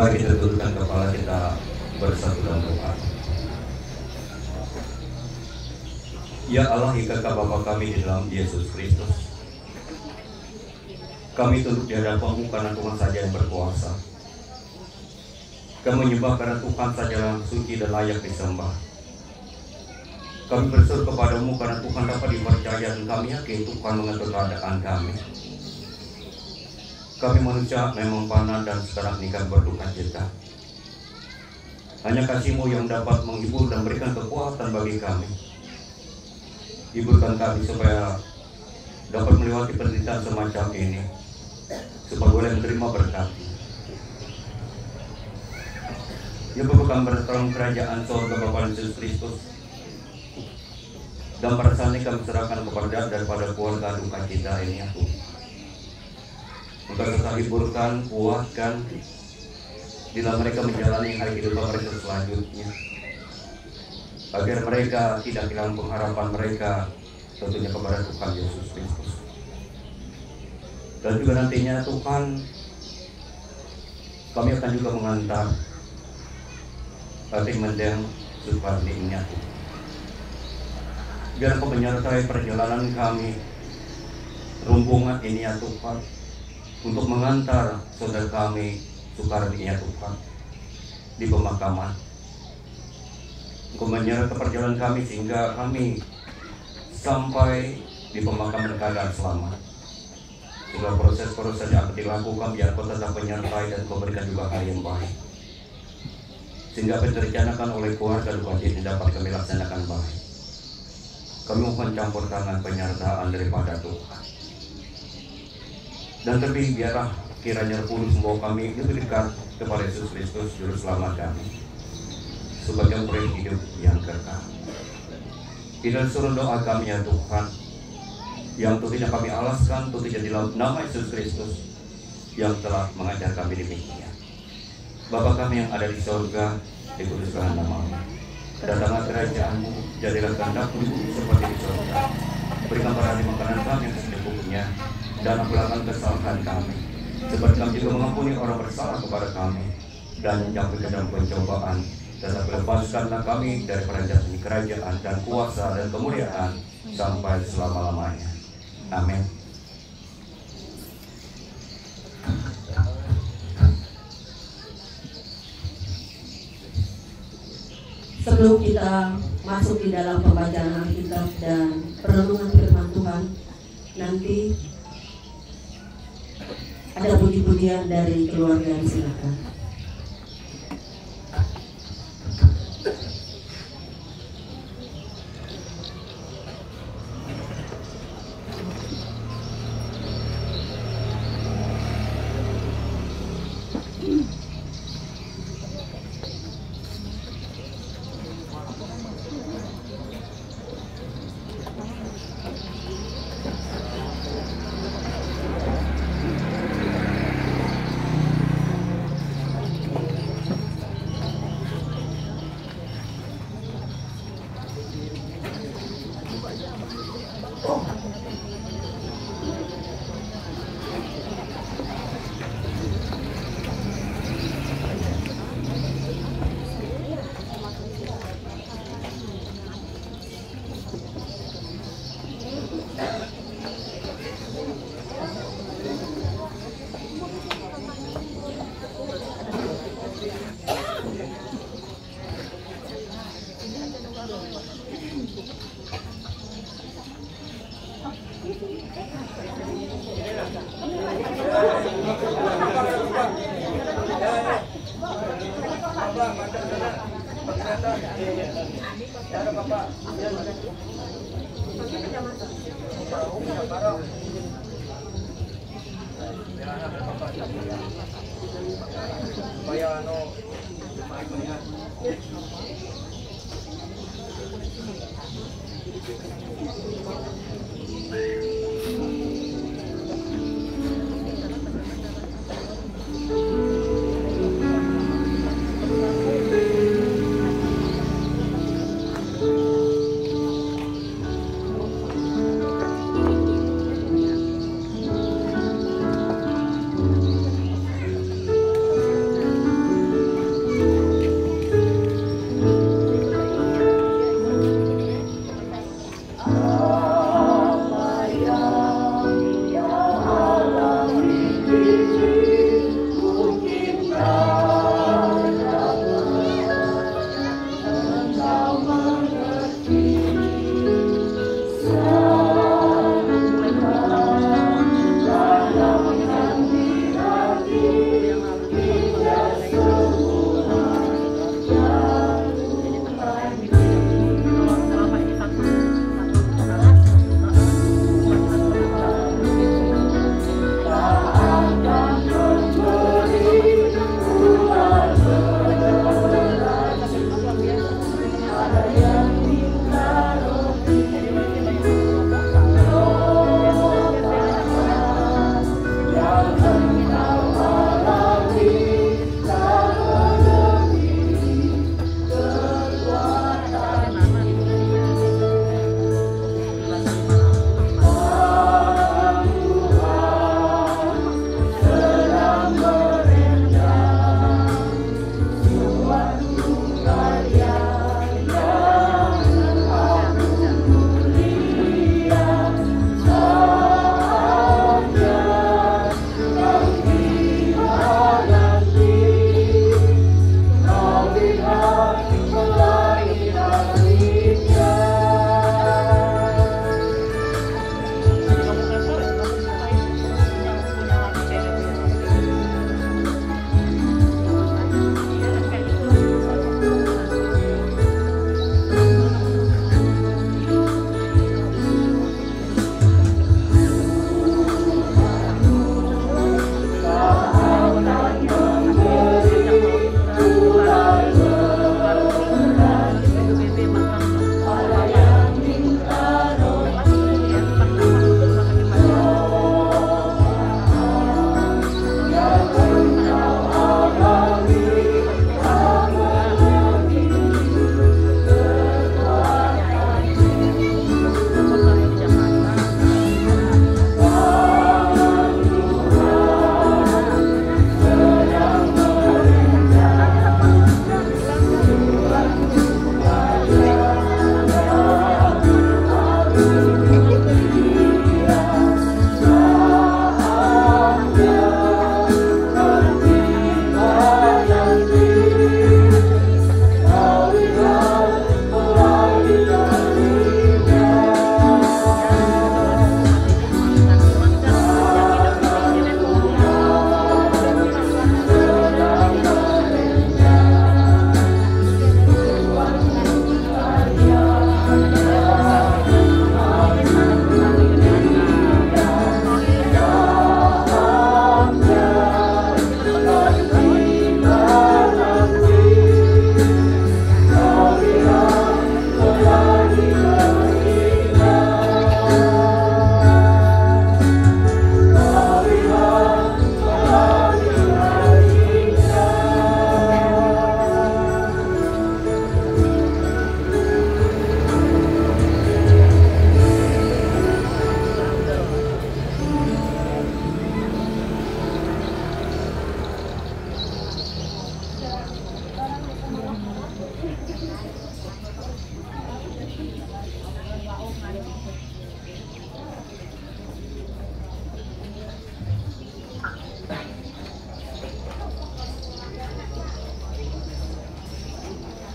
Mari kita tundukkan kepala kita bersatu dalam doa. Ya Allah, Kekal Bapa kami di dalam Yesus Kristus, kami tunduk di hadapan-Mu karena Tuhan saja yang berkuasa. Kami menyembah karena Tuhan saja yang suci dan layak disembah. Kami berseru kepada-Mu karena Tuhan dapat dipercaya dan kami yakin Tuhan mengatur keadaan kami. Kami manusia memang panas dan sekarang ini kami berduka cita. Hanya kasih-Mu yang dapat menghibur dan berikan kekuatan bagi kami. Hiburkan kami supaya dapat melewati penderitaan semacam ini, supaya boleh menerima berkat. Ya Bapa, kami bertolong kerajaan sorga Bapa Yesus Kristus. Dan pada saat ini kami serahkan kepada daripada keluarga duka kita ini, ya Tuhan. Engkau tetap hiburkan, kuatkan, bila mereka menjalani hari kehidupan mereka selanjutnya, agar mereka tidak kehilangan pengharapan mereka tentunya kepada Tuhan Yesus Kristus. Dan juga nantinya Tuhan, kami akan juga mengantar hati mendeng Supardi-nya. Biar Kau menyertai perjalanan kami rombongan ini ya Tuhan, untuk mengantar saudara kami Supardi ya Tuhan di pemakaman. Engkau menyertai perjalanan kami sehingga kami sampai di pemakaman keadaan selamat. Segala proses-proses yang akan dilakukan biar Kau tetap menyertai dan Kau berikan juga hari yang baik, sehingga apa yang direncanakan oleh keluarga duka ini dapat kami laksanakan baik. Kami mohon campur tangan penyertaan daripada Tuhan. Dan terlebih biarlah kiranya Roh Kudus membawa kami lebih dekat kepada Yesus Kristus Juru Selamat kami, sebagai proyek hidup yang kekal. Tidak suruh doa kami ya Tuhan, yang tentunya kami alaskan tentunya di dalam nama Yesus Kristus yang telah mengajar kami demikian. Bapa kami yang ada di surga, dikuduskan nama-Mu. Datanglah kerajaan-Mu, jadilah kehendak-Mu seperti di surga. Berikan pada kami makanan kami yang secukupnya, dan ampunilah kesalahan kami, seperti kami juga mengampuni orang bersalah kepada kami. Dan jangan ke dalam pencobaan, dan lepaskanlah kami dari kerajaan dan kuasa dan kemuliaan sampai selama-lamanya. Amin. Sebelum kita masuk di dalam pembacaan Alkitab dan perenungan firman Tuhan, nanti ada puji-pujian dari keluarga, silakan.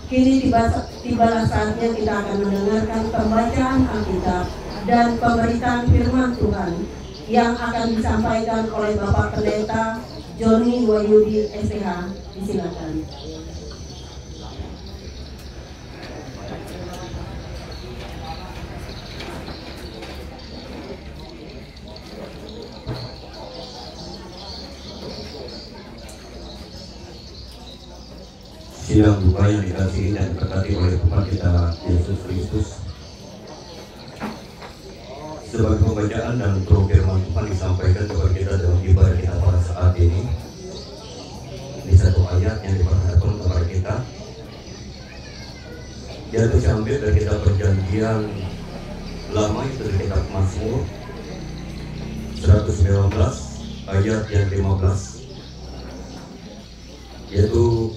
Kini tibalah saatnya kita akan mendengarkan pembacaan Alkitab dan pemberitaan firman Tuhan yang akan disampaikan oleh Bapak Pendeta Joni Wahyudi SPH. Disilakan. Sidang duka yang dikasihi dan diberkati oleh Tuhan kita Yesus Kristus. Sebagai pembacaan dan firman Tuhan disampaikan kepada kita dalam ibadah kita pada saat ini, di satu ayat yang diperhadapkan kepada kita, yaitu diambil dari kitab Perjanjian Lama, itu dari kitab Mazmur 119 ayat yang 15, yaitu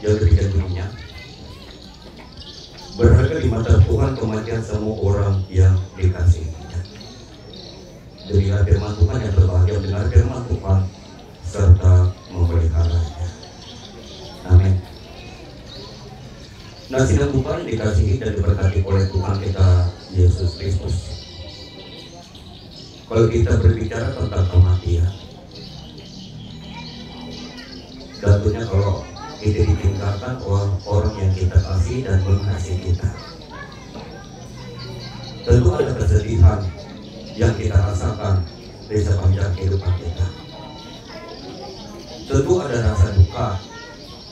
yang demikian bunyinya, berharga di mata Tuhan kematian semua orang yang dikasihinya. Demikian firman Tuhan yang berbahagia mendengar firman Tuhan serta memeliharanya. Amin. Nah, sidang Tuhan dikasihi dan diberkati oleh Tuhan kita Yesus Kristus. Kalau kita berbicara tentang kematian, tentunya kalau itu ditinggalkan orang yang kita kasih dan mengasihi kita, tentu ada kesedihan yang kita rasakan di sepanjang kehidupan kita. Tentu ada rasa duka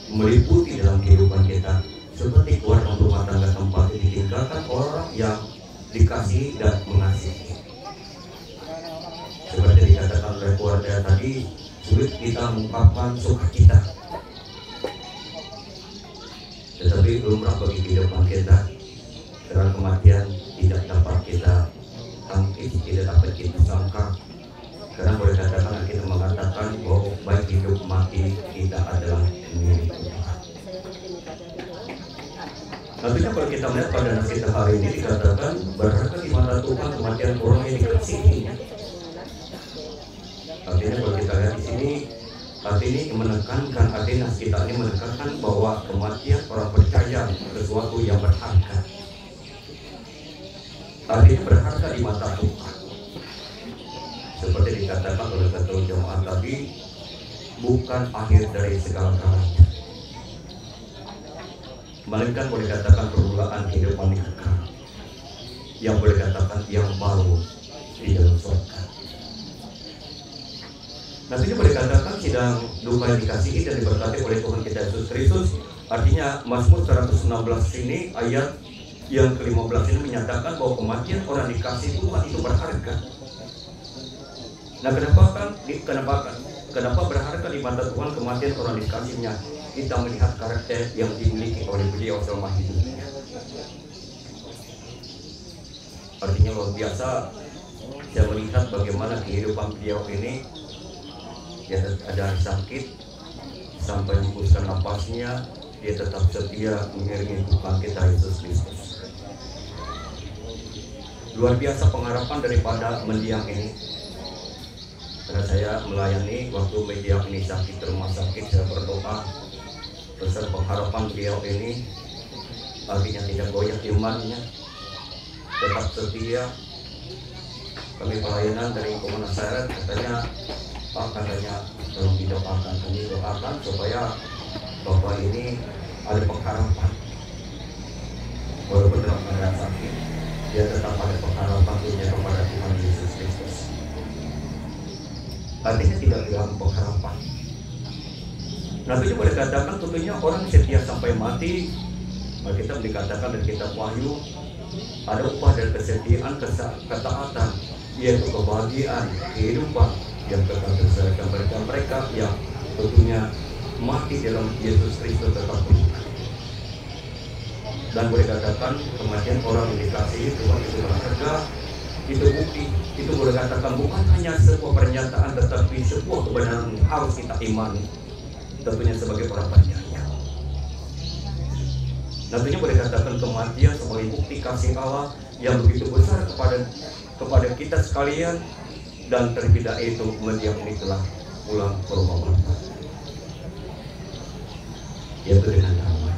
meliputi dalam kehidupan kita, seperti keluarga rumah tangga tempat ditinggalkan orang yang dikasihi dan mengasihi. Seperti dikatakan oleh keluarga tadi, sulit kita mengungkapkan sukacita. Tetapi lumrah bagi kehidupan kita, karena kematian tidak dapat kita tangkis, tidak dapat kita sangka. Karena boleh katakan kita mengatakan bahwa baik hidup mati kita adalah milik Tuhan. Tentunya kalau kita melihat pada nas kita hari ini dikatakan berharga di mata Tuhan kematian orang yang dikasihinya. Artinya kalau kita lihat di sini, arti ini menekankan, arti nas kita ini menekankan bahwa kematian orang percaya sesuatu yang berharga. Artinya berharga di mata Tuhan. Seperti dikatakan oleh ketua jemaat tadi, bukan akhir dari segala-galanya, melainkan boleh katakan permulaan kehidupan yang kekal, yang boleh katakan yang baru di dalam surga. Nah, ini boleh katakan sidang duka yang dikasihi dan diberkati oleh Tuhan kita Yesus Kristus. Artinya Mazmur 116 ini ayat yang ke-15 ini menyatakan bahwa kematian orang dikasihi Tuhan itu berharga. Nah, kenapa berharga di mata Tuhan kematian orang dikasihinya? Kita melihat karakter yang dimiliki oleh beliau selama hidupnya. Artinya luar biasa. Saya melihat bagaimana kehidupan beliau ini. Dia ada sakit sampai hembuskan napasnya, dia tetap setia mengiringi Tuhan kita Yesus Kristus. Luar biasa pengharapan daripada mendiang ini. Karena saya melayani waktu mendiang ini sakit rumah sakit, saya berdoa besar pengharapan beliau ini, artinya tidak goyah imannya, tetap setia. Kami pelayanan dari Komunas Seret, katanya tolong didoakan, kami doakan supaya Bapak ini ada pengharapan. Walaupun dalam keadaan sakit, dia tetap ada pengharapan punya kepada Tuhan Yesus Kristus. Artinya tidak hilang pengharapan. Nah, itu boleh katakan tentunya orang setia sampai mati. Maka kita dikatakan dari kitab Wahyu, ada upah dan kesetiaan, ketaatan, yaitu kebahagiaan, kehidupan yang kekal terserahkan mereka yang tentunya mati dalam Yesus Kristus tetap hidup. Dan boleh katakan kematian orang yang dikasihi Tuhan itu berharga. Itu bukti, itu boleh katakan bukan hanya sebuah pernyataan, tetapi sebuah kebenaran yang harus kita imani, tentunya sebagai orang percaya. Nantinya boleh katakan kematian sebagai bukti kasih Allah yang begitu besar kepada kita sekalian. Dan terlebih dari itu mendiang ini telah pulang ke rumah Bapa, yaitu dengan damai.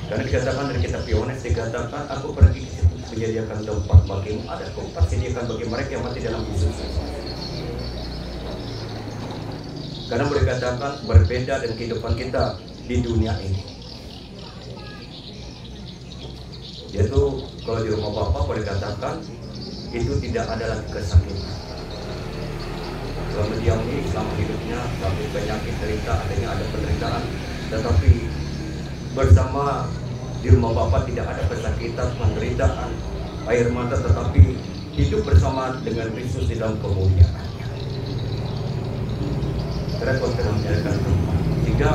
Karena dikatakan dari kitab Yohanes, dikatakan aku pergi ke situ menyediakan tempat bagimu, ada tempat sediakan bagi mereka yang mati dalam Yesus. Karena boleh katakan berbeda dengan kehidupan kita di dunia ini. Yaitu kalau di rumah Bapak boleh katakan itu tidak ada lagi kesakitan. Selama dia ini, selama hidupnya, sampai penyakit derita, adanya ada penderitaan, tetapi bersama di rumah Bapak tidak ada kesakitan, penderitaan, air mata, tetapi hidup bersama dengan Kristus di dalam kemuliaan. Karena kau telah menjadikan tempat. Sehingga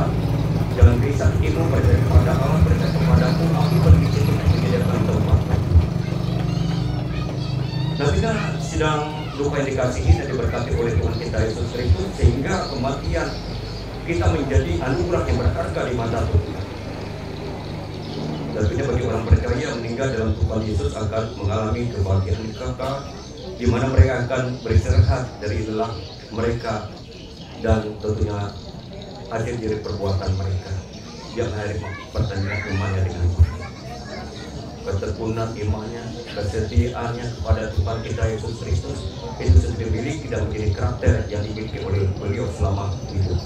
jangan risau, ibu percaya kepada Allah, percaya kepadaku, aku pergi situ menyediakan tempat. Nah, kita sedang lupa yang dikasihi dan diberkati oleh Tuhan kita Yesus Kristus, sehingga kematian kita menjadi anugerah yang berharga di mata Tuhan. Tentunya bagi orang percaya meninggal dalam Tuhan Yesus akan mengalami kebahagiaan kekal, di mana mereka akan beristirahat dari lelah mereka dan tentunya hasil dari perbuatan mereka yang hari pertandingan imannya dengan ketekunan imannya, kesetiaannya kepada Tuhan kita Yesus Kristus itu sendiri milik dan menjadi karakter yang dimiliki oleh beliau selama hidup.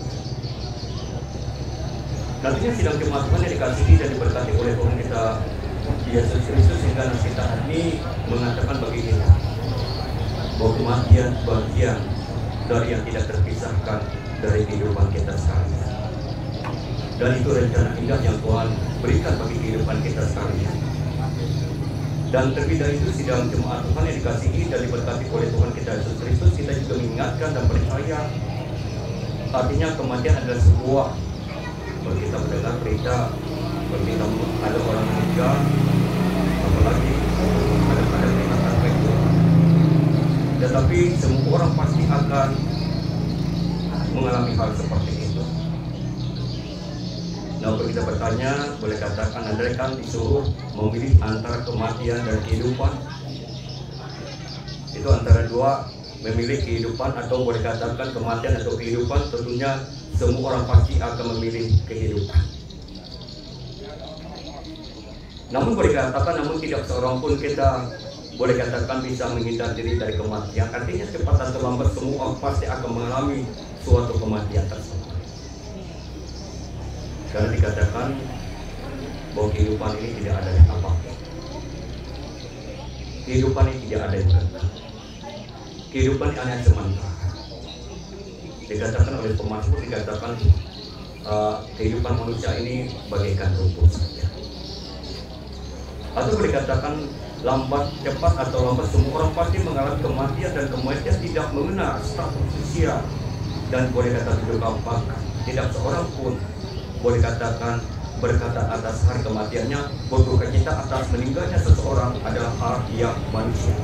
Nantinya sidang jemaat Tuhan yang dikasihi dan diberkati oleh Tuhan kita Yesus Kristus, sehingga nasihat ini mengatakan bagi kita bahwa kematian bagian dari yang tidak terpisahkan dari kehidupan kita sekalian, dan itu rencana indah yang Tuhan berikan bagi kehidupan kita sekalian. Dan terlebih dari itu, sidang jemaat Tuhan yang dikasihi dan diberkati oleh Tuhan kita Yesus Kristus, kita juga mengingatkan dan percaya artinya kematian adalah sebuah. Kalau kita mendengar berita, kalau kita ada orang meninggal, apalagi ada peringatan itu, tetapi semua orang pasti akan mengalami hal seperti itu. Nah, kalau kita bertanya, boleh katakan Anda kan disuruh memilih antara kematian dan kehidupan. Itu antara dua, memilih kehidupan atau boleh katakan kematian atau kehidupan. Tentunya semua orang pasti akan memilih kehidupan. Namun boleh katakan, namun tidak seorang pun kita boleh katakan bisa menghindar diri dari kematian. Artinya cepat atau lambat semua orang pasti akan mengalami suatu kematian tersebut. Karena dikatakan bahwa kehidupan ini tidak ada yang apapun. Kehidupan ini tidak ada yang kekal. Kehidupan ini hanya sementara. Dikatakan oleh pemazmur, dikatakan kehidupan manusia ini bagaikan rumput saja. Atau dikatakan lambat cepat atau lambat semua orang pasti mengalami kematian, dan kematian tidak mengenal status usia dan boleh katakan juga bahkan tidak seorang pun boleh katakan berkata atas hari kematiannya, berduka cita atas meninggalnya seseorang adalah hal yang manusia.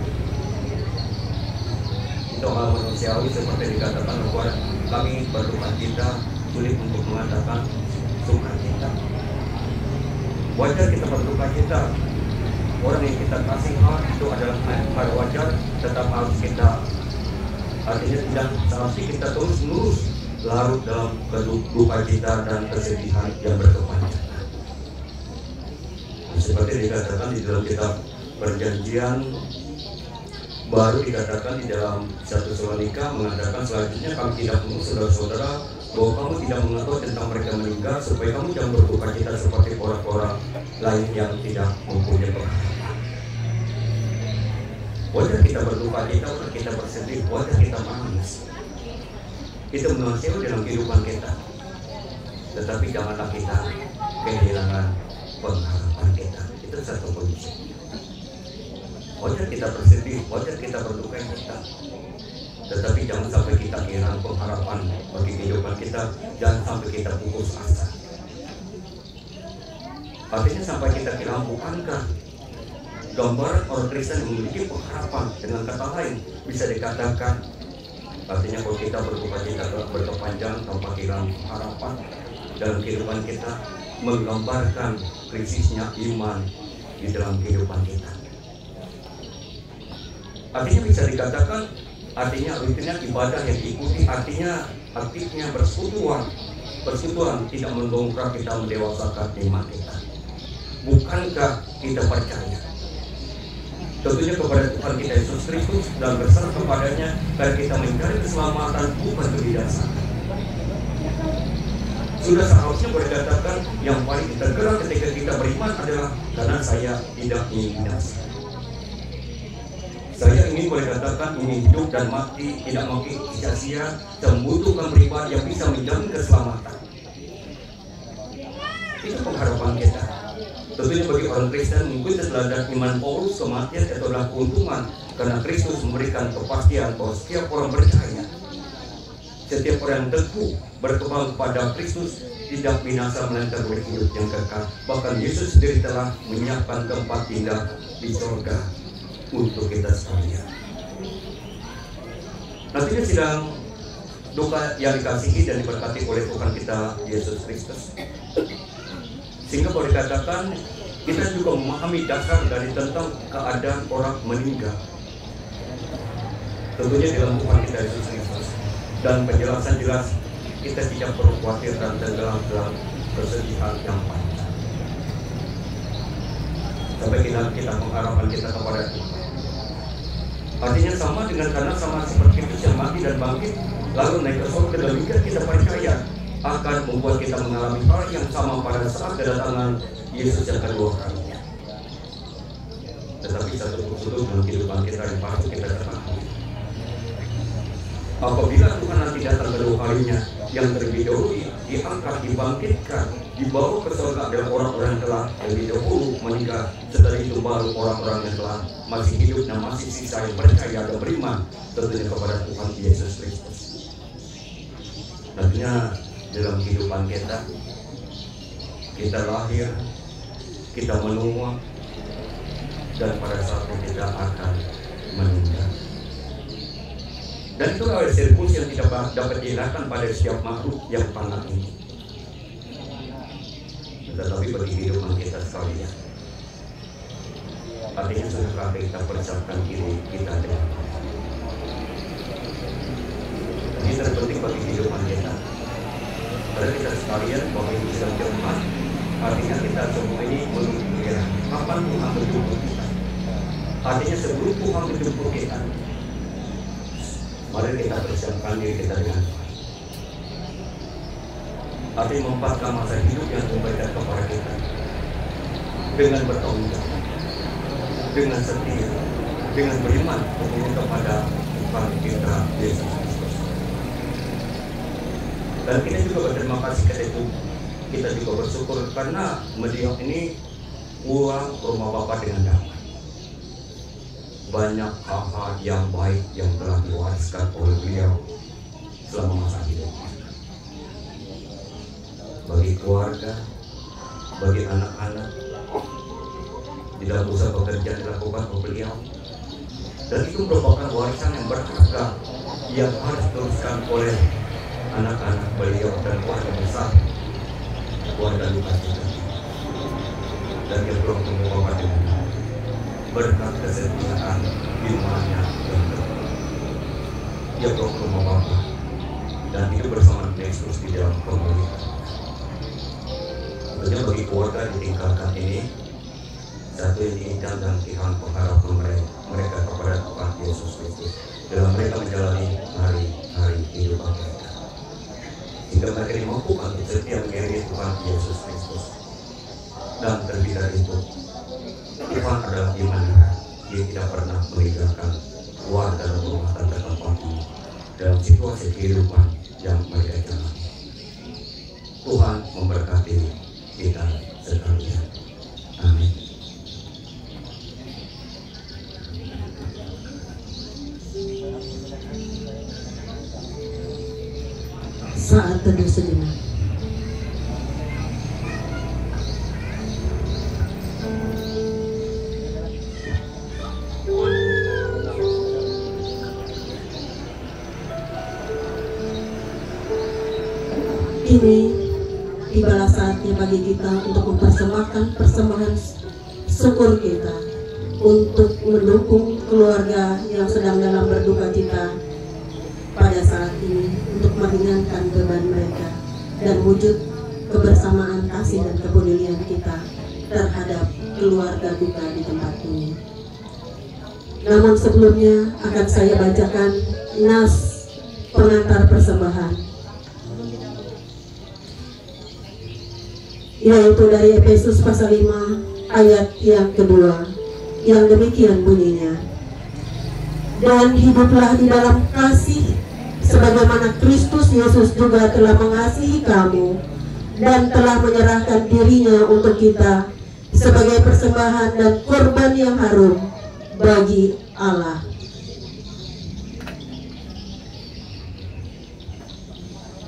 Itu hal manusiawi, seperti dikatakan kepada kami berduka cita, sulit untuk mengatakan suka cita. Wajar kita berduka cita. Orang yang kita kasih itu adalah hal wajar, tetap harus kita, artinya tidak seharusnya kita terus-menerus larut dalam duka cita dan kesedihan yang berkepanjangan. Seperti dikatakan di dalam kitab Perjanjian Baru, dikatakan di dalam 1 Tesalonika mengatakan selanjutnya, kami tidak menurut saudara-saudara bahwa kamu tidak mengetahui tentang mereka meninggal, supaya kamu jangan berduka cita seperti orang-orang lain yang tidak mempunyai pengharapan. Wajar kita berduka cita, wajar kita bersedih, wajar kita menangis. Itu manusiawi dalam kehidupan kita. Tetapi janganlah kita kehilangan pengharapan kita. Itu satu kunci. Wajar kita bersedih, wajar kita berduka cita, tetapi jangan sampai kita kehilangan pengharapan bagi kehidupan kita. Jangan sampai kita putus asa. Artinya sampai kita kehilangan, bukankah gambaran orang Kristen memiliki pengharapan? Dengan kata lain bisa dikatakan, artinya kalau kita berduka cita berkepanjang tanpa kehilangan harapan dalam kehidupan kita, menggambarkan krisisnya iman di dalam kehidupan kita. Artinya bisa dikatakan, artinya rutinnya ibadah yang diikuti, artinya aktifnya bersekutuan tidak mendongkrak kita mendewasakan iman kita. bukankah kita percaya? Tentunya kepada Tuhan kita Yesus Kristus dan berserah kepadanya karena kita mencari keselamatan bukan kebinasaan. Sudah seharusnya berdasarkan yang paling tergerak ketika kita beriman adalah karena saya tidak ingin binasa. Saya ingin berdasarkan ingin hidup dan mati tidak mungkin sia-sia, membutuhkan pribadi yang bisa menjamin keselamatan. Itu pengharapan kita. Tentunya bagi orang Kristen mengikuti teladan iman Paulus, kematian itu adalah keuntungan karena Kristus memberikan kepastian bahwa setiap orang percaya, setiap orang yang teguh berkembang kepada Kristus tidak binasa melainkan berhidup yang kekal. Bahkan Yesus sendiri telah menyiapkan tempat indah di surga untuk kita sekalian. Nantinya sidang duka yang dikasihi dan diberkati oleh Tuhan kita Yesus Kristus. Sehingga boleh dikatakan kita juga memahami dasar dari tentang keadaan orang meninggal. Tentunya dalam Tuhan kita Yesus Kristus dan penjelasan jelas kita tidak perlu khawatir dan tenggelam dalam kesedihan yang panjang. Sampai kita mengharapkan kita kepada Tuhan. Artinya sama dengan karena sama seperti Kristus yang mati dan bangkit lalu naik ke surga, demikian kita percaya akan membuat kita mengalami hal yang sama pada saat kedatangan Yesus yang kedua kalinya. Tetapi satu unsur dalam kehidupan kita yang patut kita ketahui, apabila Tuhan nanti datang kedua kalinya, yang terlebih dahulu diangkat, dibangkitkan, dibawa ke surga adalah orang-orang yang telah lebih dahulu meninggal. Setelah itu baru orang-orang yang telah masih hidup dan masih sisa yang percaya dan beriman tentunya kepada Tuhan Yesus Kristus. Nantinya dalam kehidupan kita lahir, kita menua, dan pada saatnya kita akan meninggal. Dan itu adalah sirkus yang tidak dapat dihindarkan pada setiap makhluk yang panah ini. Tetapi bagi kehidupan kita sekalian, artinya sudahkah kita persiapkan diri kita dengan baik? Ini terpenting bagi kehidupan kita. Karena kita sekalian bahwa ini sedang cepat, artinya kita semua ini menunggu ya, kapan Tuhan menjemput kita. Artinya sebelum Tuhan menjemput kita, mari kita persiapkan diri kita dengan baik. Artinya memempatkan masa hidup yang diberikan kepada kita dengan bertanggung jawab, dengan setia, dengan beriman kepada Tuhan kita Yesus Kristus. Dan kita juga berterima kasih kepada itu. Kita juga bersyukur karena beliau ini pulang ke rumah Bapa dengan damai. Banyak hal-hal yang baik yang telah diwariskan oleh beliau selama masa hidupnya. Bagi keluarga, bagi anak-anak, tidak usah pekerjaan dilakukan oleh beliau. Dan itu merupakan warisan yang berharga yang harus diteruskan oleh anak-anak beliau dan keluarga besar, keluarga Lukas juga. Dan dia belum membawa dengan berkat kesetiaan imannya yang terbaik. Dia belum membawa dan hidup bersama Yesus di dalam kemuliaan. Tentunya bagi keluarga ditinggalkan ini, satu yang diinginkan dan Tuhan pengharapan mereka kepada Tuhan Yesus Kristus dalam mereka menjalani hari-hari kehidupan mereka, hingga mereka dimampukan untuk setia mengiringi Tuhan Yesus Kristus. Dan terlebih dari itu, Tuhan adalah iman yang tidak pernah meninggalkan keluarga dan rumah tangga tempat ini dalam situasi kehidupan yang mereka jalani. Tuhan memberkati kita sekalian. Amin. Saat teduh sejenak. Ini tibalah saatnya bagi kita untuk mempersembahkan persembahan syukur kita untuk mendukung keluarga yang sedang dalam berduka cita pada saat ini, untuk meringankan beban mereka dan wujud kebersamaan kasih dan kepedulian kita terhadap keluarga duka di tempat ini. Namun sebelumnya akan saya bacakan nas pengantar persembahan, yaitu dari Efesus pasal 5 ayat yang kedua, yang demikian bunyinya: dan hiduplah di dalam kasih sebagaimana Kristus Yesus juga telah mengasihi kamu dan telah menyerahkan dirinya untuk kita sebagai persembahan dan korban yang harum bagi Allah.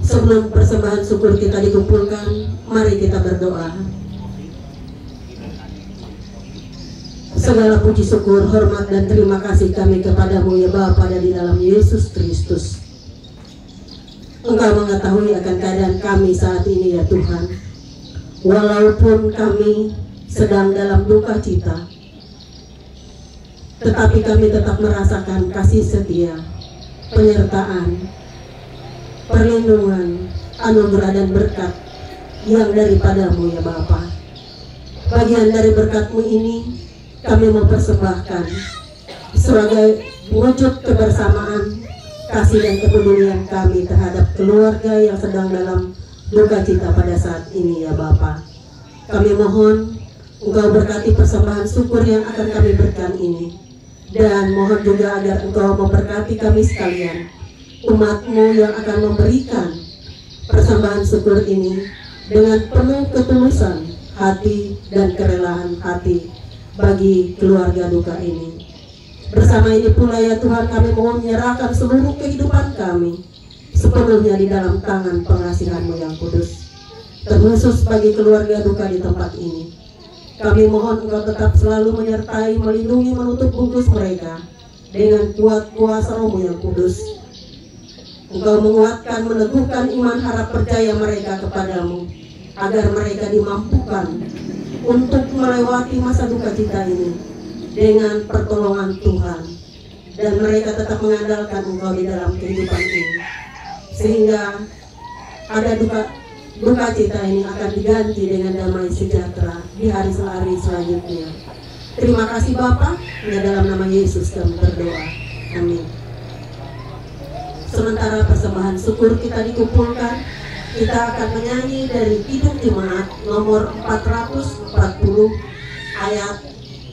Sebelum persembahan syukur kita dikumpulkan, mari kita berdoa. Segala puji syukur, hormat dan terima kasih kami kepadamu ya Bapa di dalam Yesus Kristus. Engkau mengetahui akan keadaan kami saat ini ya Tuhan. Walaupun kami sedang dalam duka cita, tetapi kami tetap merasakan kasih setia, penyertaan, perlindungan, anugerah dan berkat yang daripadamu ya Bapa. Bagian dari berkat-Mu ini kami mempersembahkan sebagai wujud kebersamaan, kasih dan kepedulian kami terhadap keluarga yang sedang dalam duka cita pada saat ini ya Bapa. Kami mohon Engkau berkati persembahan syukur yang akan kami berikan ini, dan mohon juga agar Engkau memberkati kami sekalian, umat-Mu yang akan memberikan persembahan syukur ini dengan penuh ketulusan hati dan kerelaan hati bagi keluarga duka ini. Bersama ini pula ya Tuhan, kami mohon menyerahkan seluruh kehidupan kami sepenuhnya di dalam tangan pengasihan-Mu yang kudus, terkhusus bagi keluarga duka di tempat ini. Kami mohon Engkau tetap selalu menyertai, melindungi, menutup bungkus mereka dengan kuat kuasa Roh-Mu yang kudus. Engkau menguatkan, meneguhkan iman harap percaya mereka kepadamu, agar mereka dimampukan untuk melewati masa duka cita ini dengan pertolongan Tuhan, dan mereka tetap mengandalkan Engkau di dalam kehidupan ini, sehingga ada duka cita ini akan diganti dengan damai sejahtera di hari selanjutnya. Terima kasih Bapa, hanya dalam nama Yesus kami berdoa. Amin. Sementara persembahan syukur kita dikumpulkan, kita akan menyanyi dari Hidup Jemaat nomor 440 ayat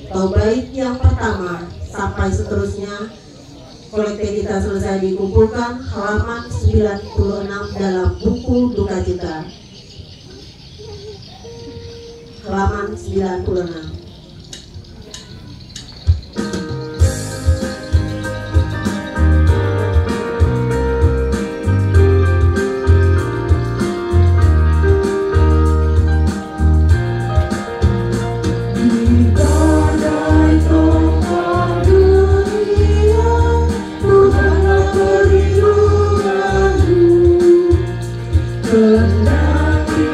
atau bait yang pertama sampai seterusnya. Kolekte kita selesai dikumpulkan halaman 96 dalam buku duka cita. Halaman 96. Kendaki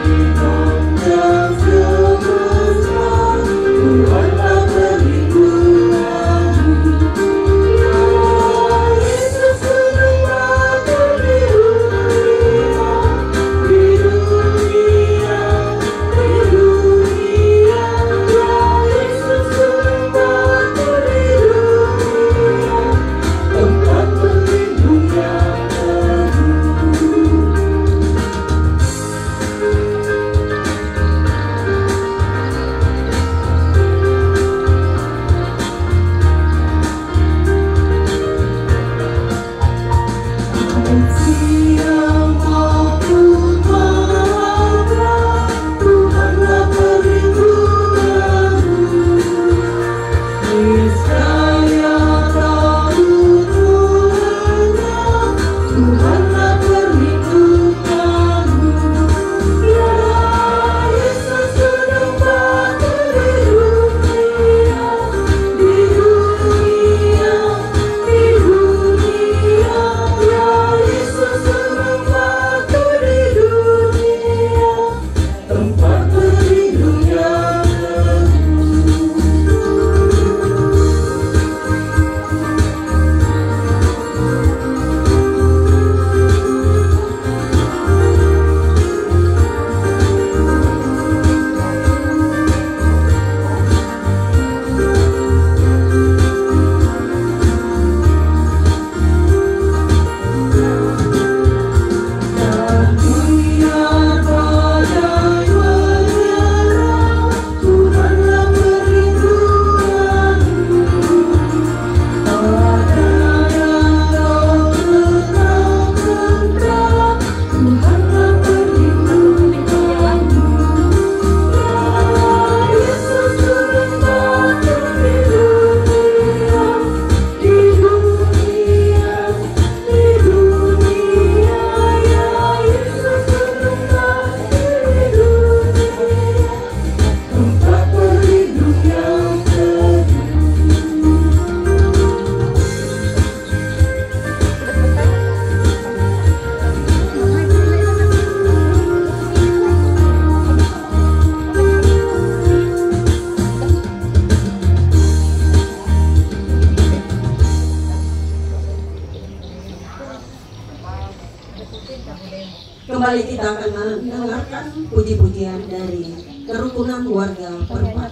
Kembali kita akan mendengarkan puji-pujian dari kerukunan warga Perempat.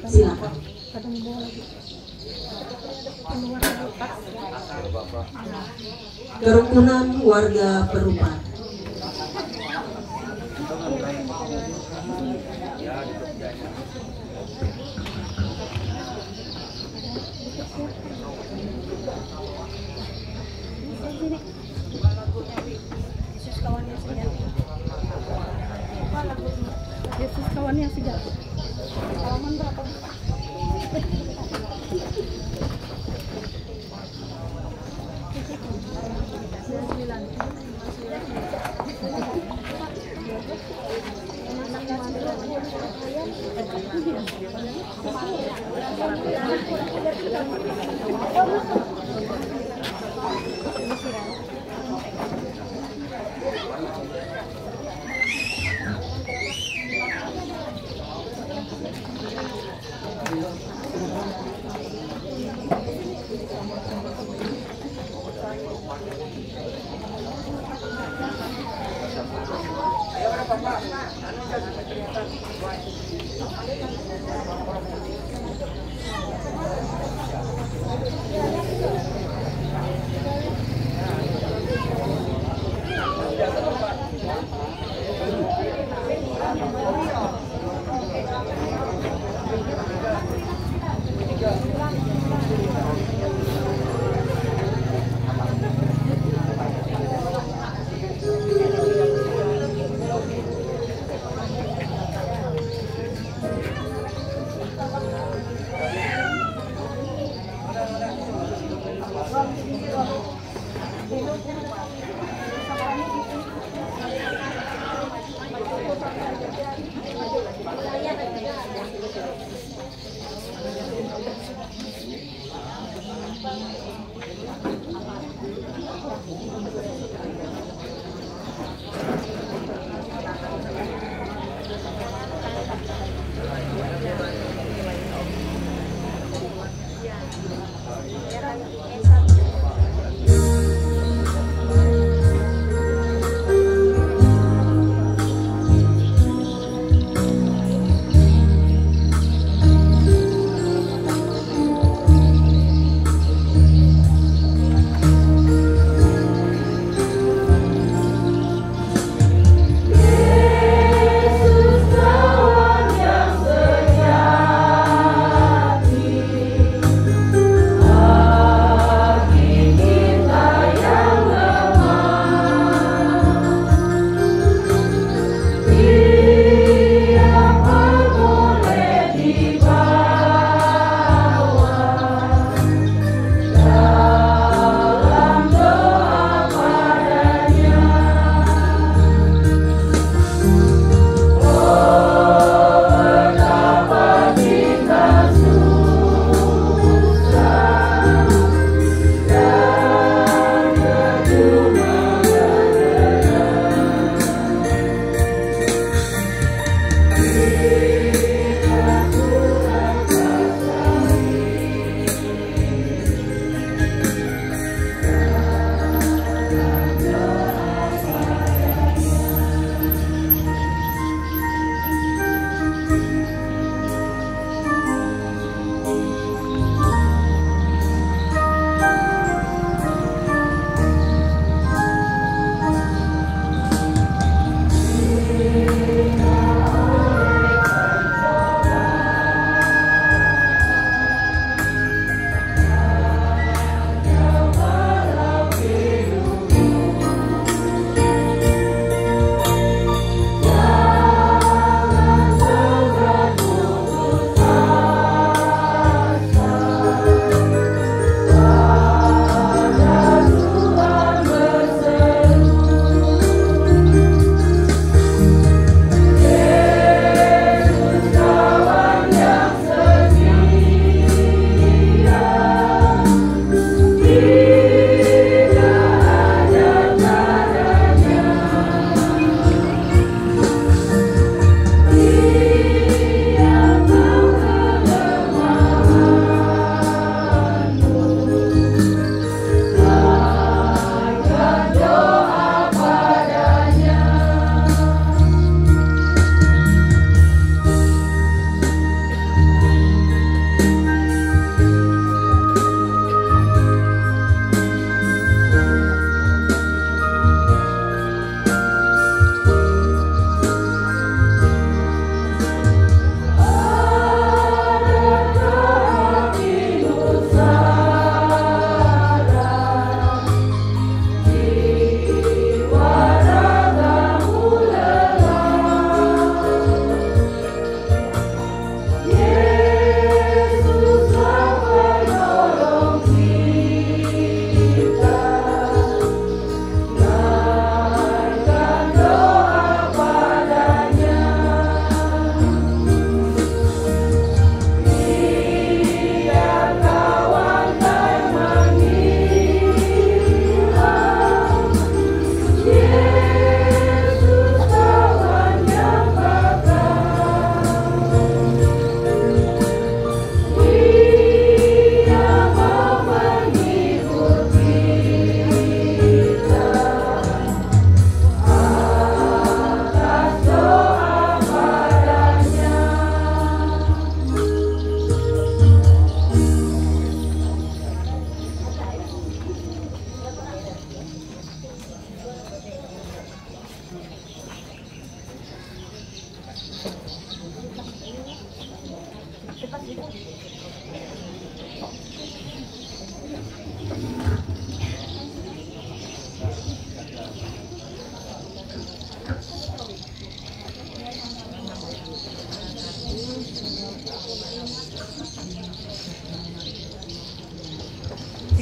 Silakan. Kerukunan warga Perempat. Yesus kawan yang sejati. Halaman berapa?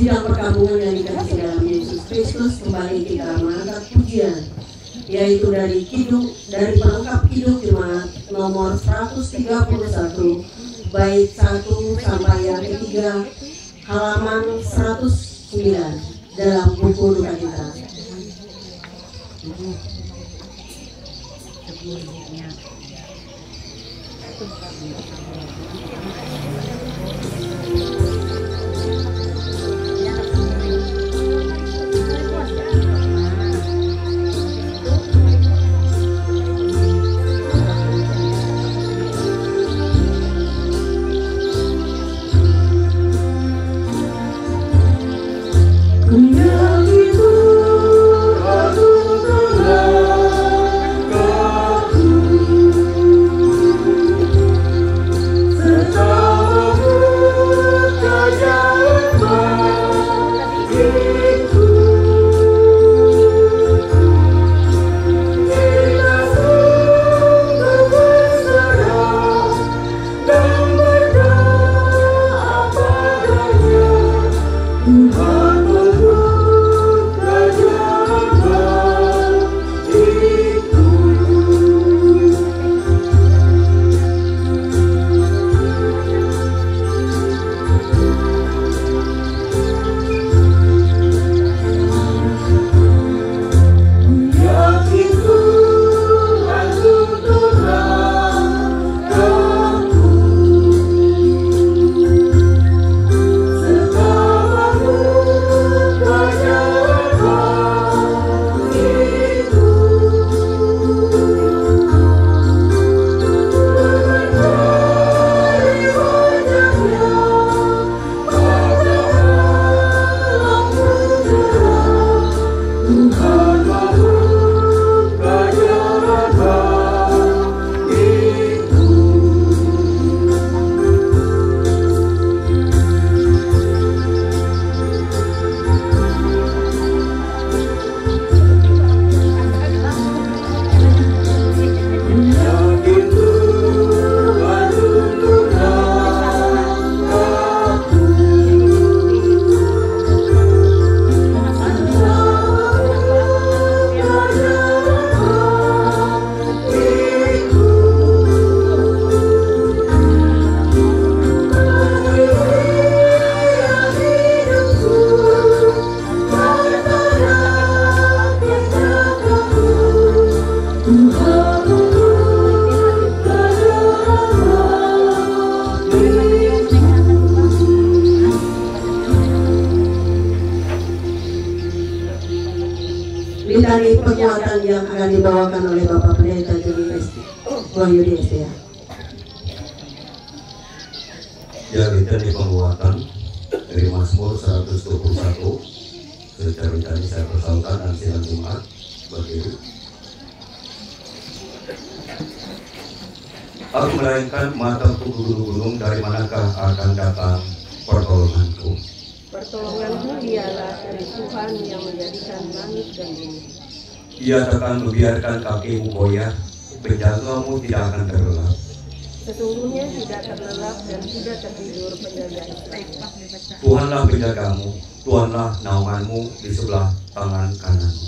sidang perkabungan yang dikasih dalam Yesus Kristus, kembali kita mengangkat pujian, yaitu dari pelengkap Kidung Jemaat nomor 131 bait 1 sampai yang ketiga, halaman 109 dalam buku duka kita. Dari penguatan yang akan dibawakan oleh Bapak Pendeta Wahyudi SDA. Ya, kita di penguatan dari Mazmur 121. Secara tadi saya persalkan dan silang Jumat berdiri. Aku melainkan mataku gunung-gunung, dari manakah akan datang pertolonganku? Pertolonganmu dialah dari Tuhan yang menjadikan langit dan bumi. Ia takkan membiarkan kakimu goyah, penjagamu tidak akan terlelap. Sesungguhnya tidak terlelap dan tidak tertidur penjaga Israel. Tuhanlah penjagamu, Tuhanlah naunganmu di sebelah tangan kananmu.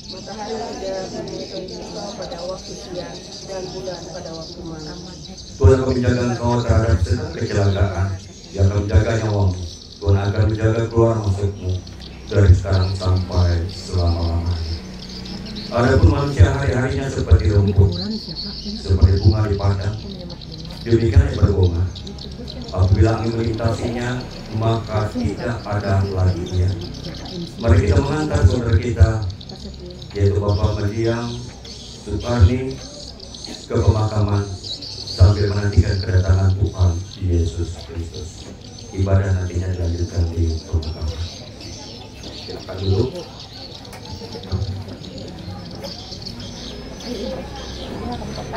Matahari tidak menyertai engkau pada waktu siang dan bulan pada waktu malam. Tuhan akan menjaga engkau terhadap kecelakaan. Dia akan menjaga nyawamu. Tuhan akan menjaga keluar masukmu dari sekarang sampai selama-lamanya. Adapun manusia hari-harinya seperti rumput, seperti bunga di padang, demikian berbunga. Apabila angin melintasinya, maka tidak ada lagi dia. Mari kita mengantar saudara kita, yaitu Bapak Mendiang Suparni, ke pemakaman sambil menantikan kedatangan Tuhan Yesus Kristus. Ibadah nantinya dilanjutkan di pemakaman. Silakan dulu.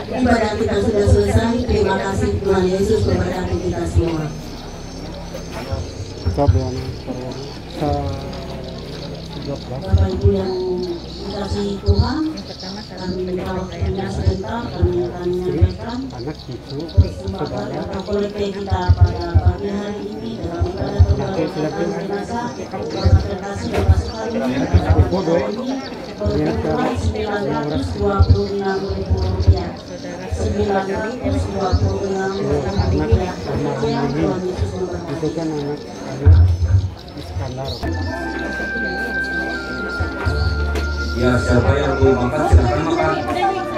Ibadah kita sudah selesai. Terima kasih, Tuhan Yesus memberkati kita semua. Bapak Ibu yang dikasih Tuhan, kami minta waktunya sebentar, kami akan menyampaikan persembahan atau kolekte kita pada pagi hari ini dalam ibadah pemberangkatan jenazah. Bapak terkasih Bapak sekali berjumlah Rp926.000. Itu kan anak Iskandar. Ya, siapa yang mau makan silakan makan.